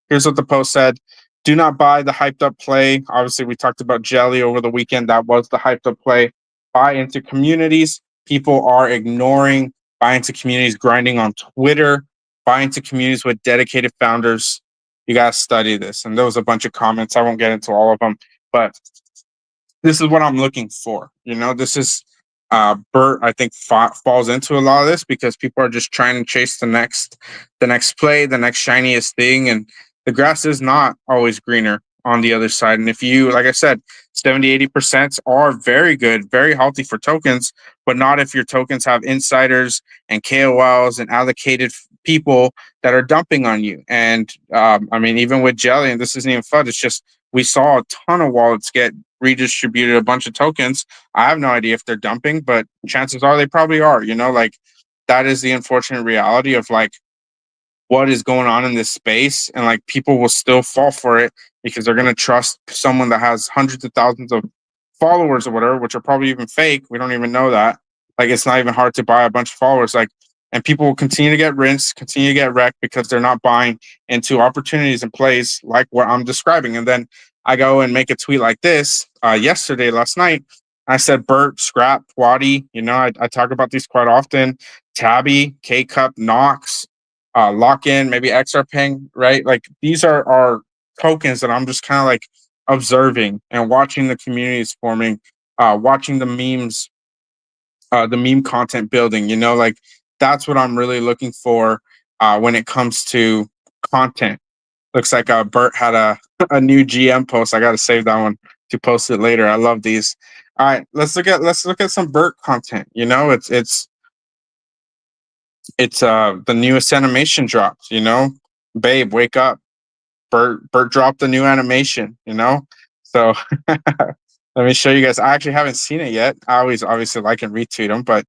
here's what the post said. Do not buy the hyped up play. Obviously, we talked about Jelly over the weekend. That was the hyped up play. Buy into communities. People are ignoring. Buy into communities grinding on Twitter. Buy into communities with dedicated founders. You got to study this. And there was a bunch of comments. I won't get into all of them, but this is what I'm looking for. This is Bert, I think, falls into a lot of this because people are just trying to chase the next play, the next shiniest thing, and the grass is not always greener on the other side. And if you, like I said, 70-80% are very good, very healthy for tokens, but not if your tokens have insiders and KOLs and allocated people that are dumping on you. And I mean, even with Jelly, and this isn't even fun, it's just we saw a ton of wallets get redistributed a bunch of tokens. I have no idea if they're dumping, but chances are they probably are, like that is the unfortunate reality of like what is going on in this space, and like people will still fall for it because they're going to trust someone that has hundreds of thousands of followers or whatever, which are probably even fake. We don't even know that. Like it's not even hard to buy a bunch of followers. Like, and people will continue to get rinsed, continue to get wrecked because they're not buying into opportunities and plays like what I'm describing. And then I go and make a tweet like this last night. I said Bert, Scrap, Waddy. I talk about these quite often. Tabby, K Cup, Knox, Lock In, maybe XR Ping, right? Like these are tokens that I'm just kind of like observing and watching the communities forming, watching the meme content building. Like that's what I'm really looking for when it comes to content. Looks like Bert had a new GM post. I got to save that one to post it later. I love these. All right, let's look at some Bert content. It's the newest animation dropped. Babe, wake up. Bert dropped the new animation. So let me show you guys. I actually haven't seen it yet. I always obviously like and retweet them, but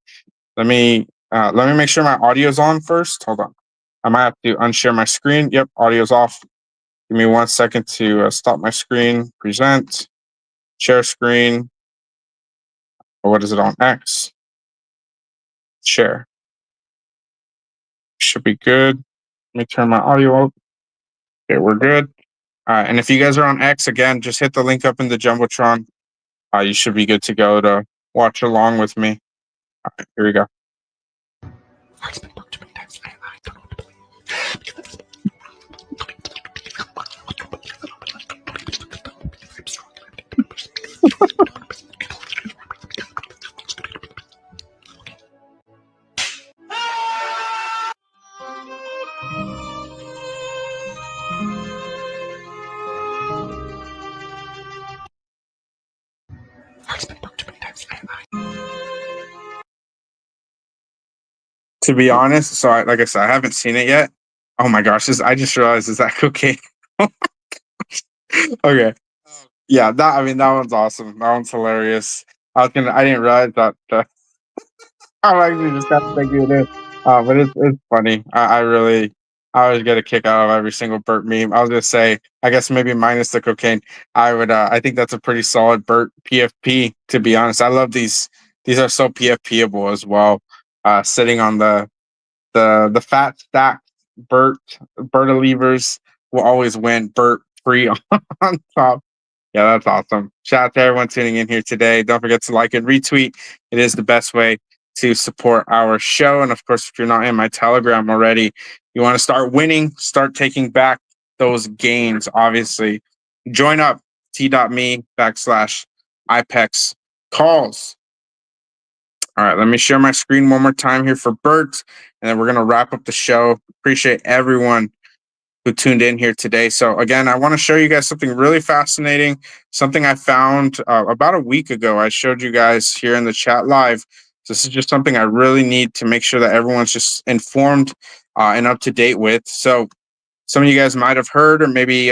let me make sure my audio's on first. Hold on. I might have to unshare my screen. Yep, audio's off. Give me 1 second to stop my screen. Present, share screen. Or what is it on X? Share. Should be good. Let me turn my audio up. Okay, we're good. And if you guys are on X, again, just hit the link up in the Jumbotron. You should be good to go to watch along with me. All right, here we go. To be honest, so like I said, I haven't seen it yet. Oh my gosh, I just realized, is that cocaine? Okay. Yeah, that one's awesome. That one's hilarious. I didn't realize that I'm actually just kind of thinking it is. But it's funny. I always get a kick out of every single Bert meme. I was gonna say, I guess maybe minus the cocaine. I think that's a pretty solid Bert PFP, to be honest. I love these. These are so PFPable as well. Sitting on the fat stack, Bert Bertalievers will always win. Bert free on top. Yeah, that's awesome. Shout out to everyone tuning in here today. Don't forget to like and retweet. It is the best way to support our show. And of course, if you're not in my Telegram already, you want to start winning, start taking back those gains, obviously. Join up t.me/IPEX calls. All right, let me share my screen one more time here for Bert, and then we're going to wrap up the show. Appreciate everyone who tuned in here today. So again, I want to show you guys something really fascinating, something I found about a week ago. I showed you guys here in the chat live. This is just something I really need to make sure that everyone's just informed and up to date with. So some of you guys might have heard, or maybe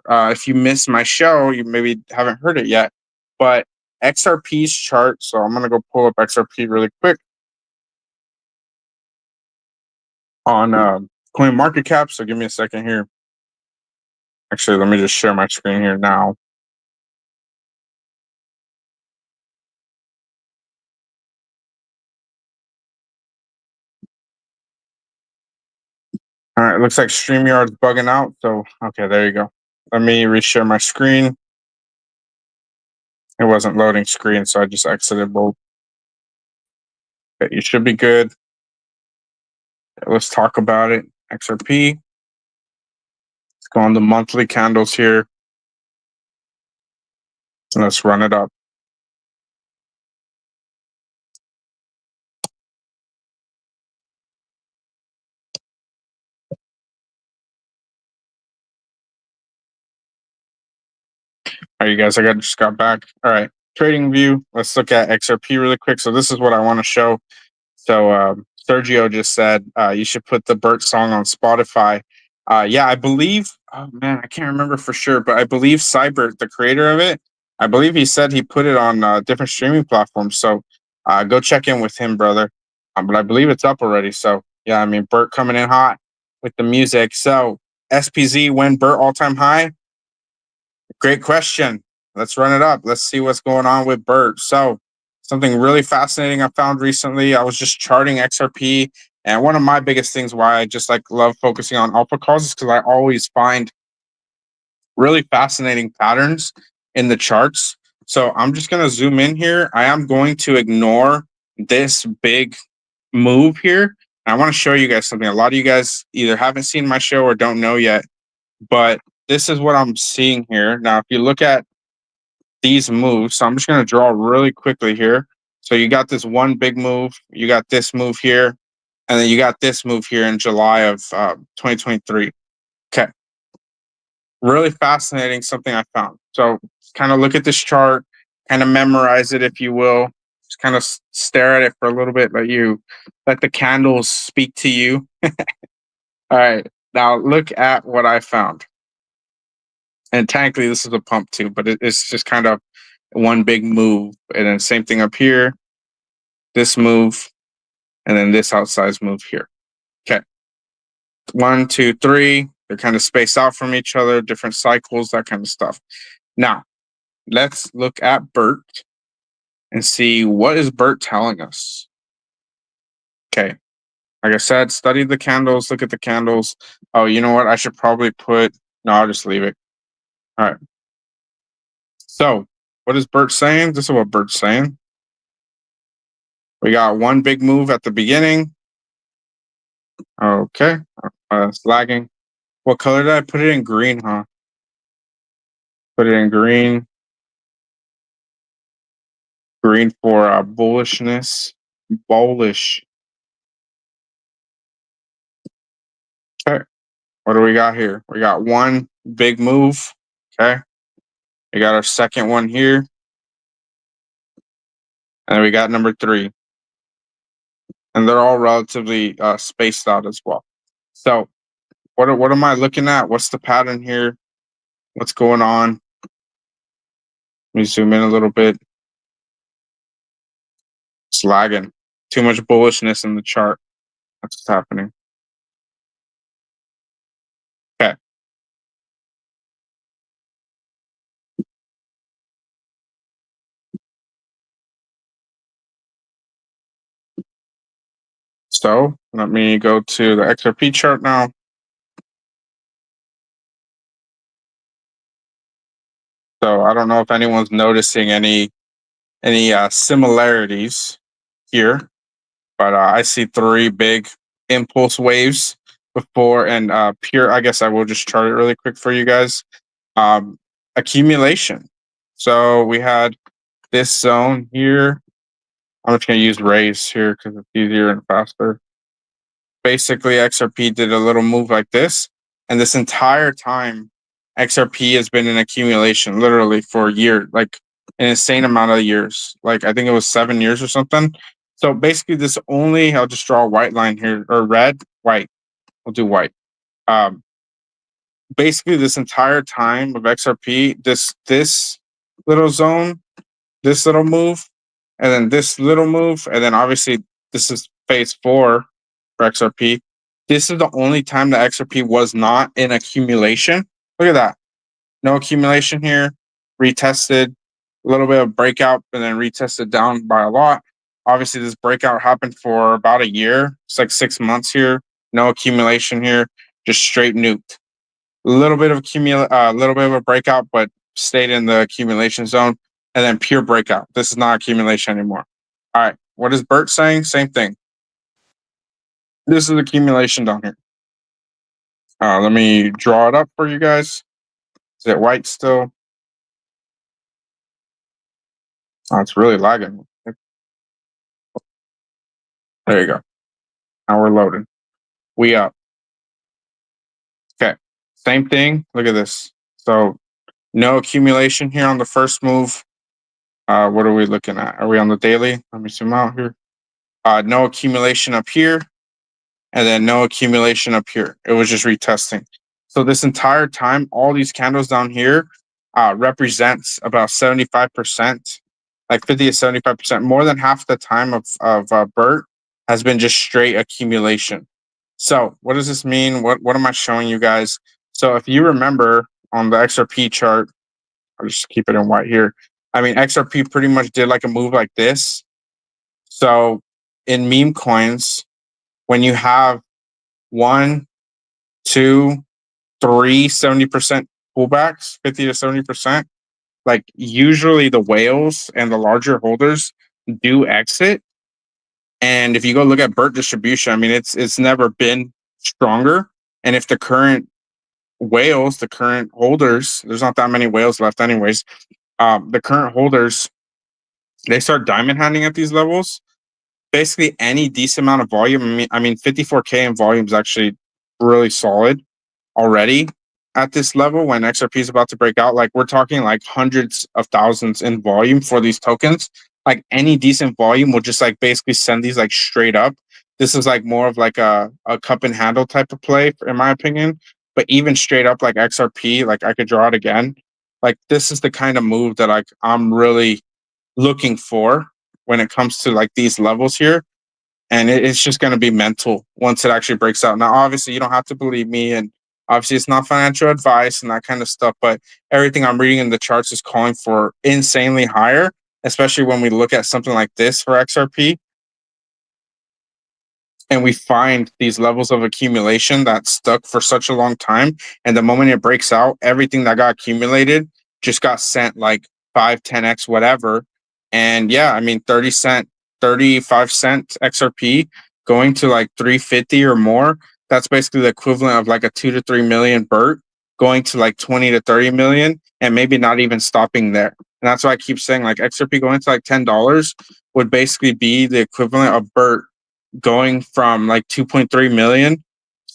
if you missed my show, you maybe haven't heard it yet. But XRP's chart. So I'm gonna go pull up XRP really quick on CoinMarketCap. So give me a second here. Actually, let me just share my screen here now. All right, looks like StreamYard's bugging out. So, okay, there you go. Let me reshare my screen. It wasn't loading screen, so I just exited both. Okay, you should be good. Okay, let's talk about it. XRP. Let's go on the monthly candles here. And let's run it up. All right, you guys, just got back. All right, trading view. Let's look at XRP really quick. So this is what I want to show. So Sergio just said you should put the Bert song on Spotify. Yeah, I believe. Oh man, I can't remember for sure, but I believe Cybert, the creator of it, I believe he said he put it on different streaming platforms. So go check in with him, brother. But I believe it's up already. So yeah, I mean Bert coming in hot with the music. So SPZ when Bert all time high. Great question. Let's run it up. Let's see what's going on with Bert. So, something really fascinating I found recently. I was just charting XRP, and one of my biggest things why I just like love focusing on alpha calls is because I always find really fascinating patterns in the charts. So, I'm just going to zoom in here. I am going to ignore this big move here. I want to show you guys something. A lot of you guys either haven't seen my show or don't know yet, but this is what I'm seeing here. Now, if you look at these moves. So I'm just going to draw really quickly here. So you got this one big move, you got this move here, and then you got this move here in July of 2023. Okay. Really fascinating, something I found. So kind of look at this chart, kind of memorize it, if you will. Just kind of stare at it for a little bit, let the candles speak to you. All right. Now look at what I found. And technically, this is a pump too, but it's just kind of one big move. And then same thing up here, this move, and then this outsized move here. Okay. 1, 2, 3. They're kind of spaced out from each other, different cycles, that kind of stuff. Now, let's look at Bert and see what is Bert telling us. Okay. Like I said, study the candles, look at the candles. Oh, you know what? I should probably no, I'll just leave it. All right. So, what is Bert saying? This is what Bert's saying. We got one big move at the beginning. Okay. It's lagging. What color did I put it in? Green, huh? Put it in green. Green for bullishness. Bullish. Okay. What do we got here? We got one big move. Okay. We got our second one here. And then we got number 3. And they're all relatively spaced out as well. So what am I looking at? What's the pattern here? What's going on? Let me zoom in a little bit. It's lagging. Too much bullishness in the chart. That's what's happening. Okay. So let me go to the XRP chart now. So I don't know if anyone's noticing any similarities here, but I see 3 big impulse waves before and pure. I guess I will just chart it really quick for you guys. Accumulation. So we had this zone here. I'm just going to use raise here because it's easier and faster. Basically, XRP did a little move like this, and this entire time, XRP has been in accumulation literally for a year, like an insane amount of years. Like I think it was 7 years or something. So basically, I'll just draw a white line here, or red, white. We'll do white. Um, Basically, this entire time of XRP, this little zone, this little move, and then this little move, and then obviously this is phase 4 for XRP. This is the only time that XRP was not in accumulation. Look at that. No accumulation here. Retested, a little bit of breakout, and then retested down by a lot. Obviously, this breakout happened for about a year. It's like 6 months here. No accumulation here. Just straight nuked. A little bit of little bit of a breakout, but stayed in the accumulation zone, and then pure breakout. This is not accumulation anymore. All right. What is Bert saying? Same thing. This is accumulation down here. Let me draw it up for you guys. Is it white still? Oh, it's really lagging. There you go. Now we're loading. We up. Okay. Same thing. Look at this. So no accumulation here on the first move. What are we looking at? Are we on the daily? Let me zoom out here. no accumulation up here, and then no accumulation up here. It was just retesting. So this entire time, all these candles down here represents about 75%, like 50 to 75%. More than half the time of Bert has been just straight accumulation. So what does this mean? What am I showing you guys? So if you remember on the XRP chart, I'll just keep it in white here. I mean, XRP pretty much did like a move like this. So in meme coins, when you have one, two, three 70% pullbacks, 50 to 70%, like usually the whales and the larger holders do exit. And if you go look at Bert distribution, I mean, it's never been stronger. And if the current whales, the current holders, there's not that many whales left anyways. The current holders, they start diamond handing at these levels. Basically, any decent amount of volume. I mean, 54K in volume is actually really solid already at this level. When XRP is about to break out, like we're talking like hundreds of thousands in volume for these tokens. Like any decent volume will just like basically send these like straight up. This is like more of like a cup and handle type of play, in my opinion. But even straight up like XRP, like I could draw it again. Like this is the kind of move that like I'm really looking for when it comes to like these levels here. And it's just going to be mental once it actually breaks out. Now, obviously, you don't have to believe me, and obviously, it's not financial advice and that kind of stuff. But everything I'm reading in the charts is calling for insanely higher, especially when we look at something like this for XRP. And we find these levels of accumulation that stuck for such a long time. And the moment it breaks out, everything that got accumulated just got sent like 5, 10x, whatever. And yeah, I mean, 30 cent, 35 cent XRP going to like 350 or more. That's basically the equivalent of like a 2 to 3 million Bert going to like 20 to 30 million and maybe not even stopping there. And that's why I keep saying like XRP going to like $10 would basically be the equivalent of Bert going from like 2.3 million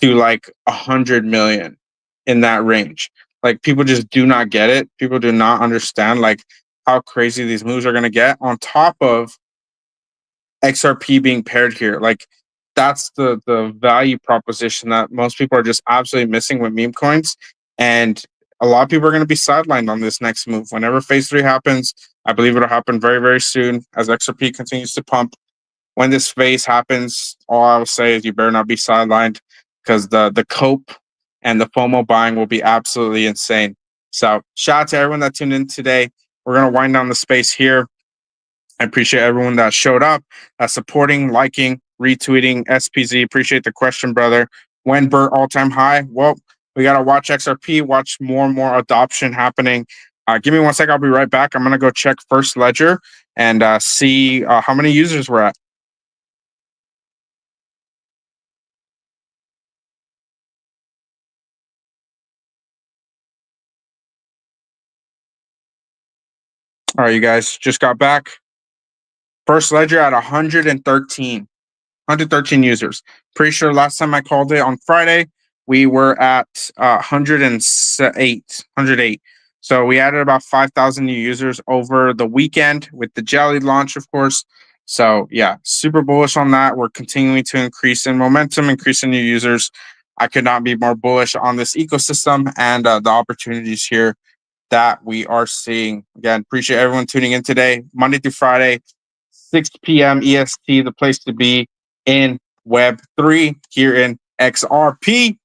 to like 100 million in that range. Like people just do not get it. People do not understand like how crazy these moves are going to get on top of XRP being paired here. Like that's the value proposition that most people are just absolutely missing with meme coins. And a lot of people are going to be sidelined on this next move. Whenever phase 3 happens, I believe it'll happen very, very soon as XRP continues to pump. When this phase happens, all I will say is you better not be sidelined because the cope and the FOMO buying will be absolutely insane. So shout out to everyone that tuned in today. We're gonna wind down the space here. I appreciate everyone that showed up, supporting, liking, retweeting. SPZ, appreciate the question, brother. When Bert all-time high? Well, we gotta watch XRP, watch more and more adoption happening. Give me 1 sec. I'll be right back. I'm gonna go check First Ledger and see how many users we're at. All right, you guys just got back. First Ledger at 113 users. Pretty sure last time I called it on Friday, we were at 108. So we added about 5,000 new users over the weekend with the Jelly launch, of course. So yeah, super bullish on that. We're continuing to increase in momentum, increase in new users. I could not be more bullish on this ecosystem and the opportunities here that we are seeing. Again, appreciate everyone tuning in today, Monday through Friday, 6 p.m. EST, the place to be in Web3 here in XRP.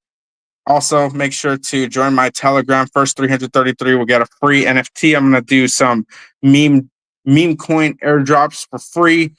Also, make sure to join my Telegram. First 333 will get a free NFT. I'm going to do some meme coin airdrops for free,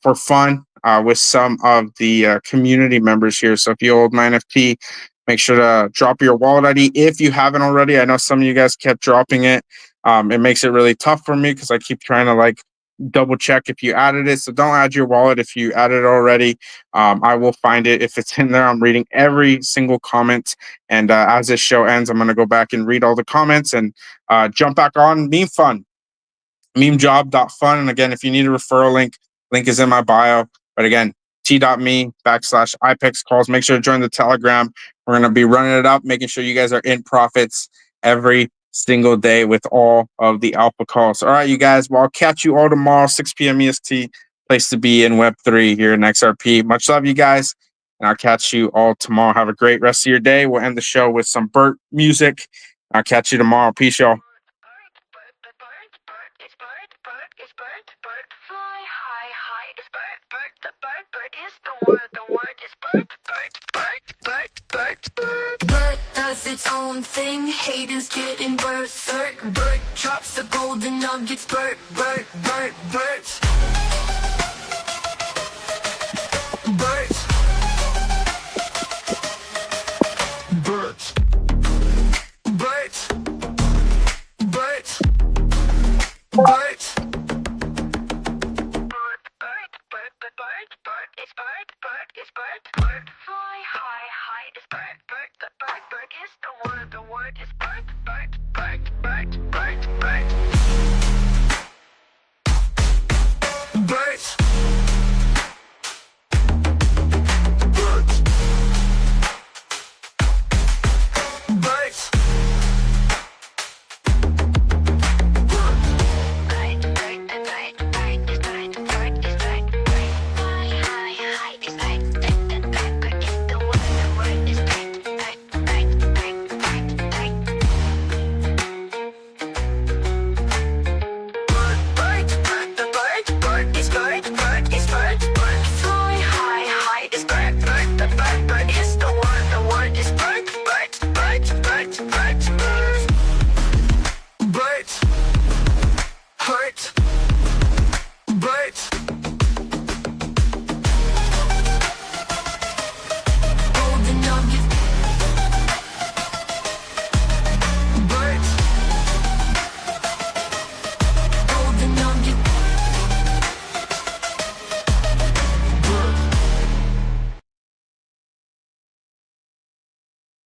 for fun, with some of the community members here. So if you hold my NFT, make sure to drop your wallet ID if you haven't already. I know some of you guys kept dropping it. It makes it really tough for me because I keep trying to like double check if you added it. So don't add your wallet if you added it already. I will find it if it's in there. I'm reading every single comment. And as this show ends, I'm going to go back and read all the comments and jump back on Meme Fun, memejob.fun. And again, if you need a referral link is in my bio. But again, t.me/IPEX calls. Make sure to join the Telegram. We're going to be running it up, making sure you guys are in profits every single day with all of the alpha calls. All right, you guys. Well, I'll catch you all tomorrow, 6 p.m. EST. place to be in Web3 here in XRP. Much love, you guys. And I'll catch you all tomorrow. Have a great rest of your day. We'll end the show with some Bert music. I'll catch you tomorrow. Peace, y'all. Bert does its own thing, haters getting berserk. Bert drops the golden nuggets. Bert, Bert, Bert, Bert.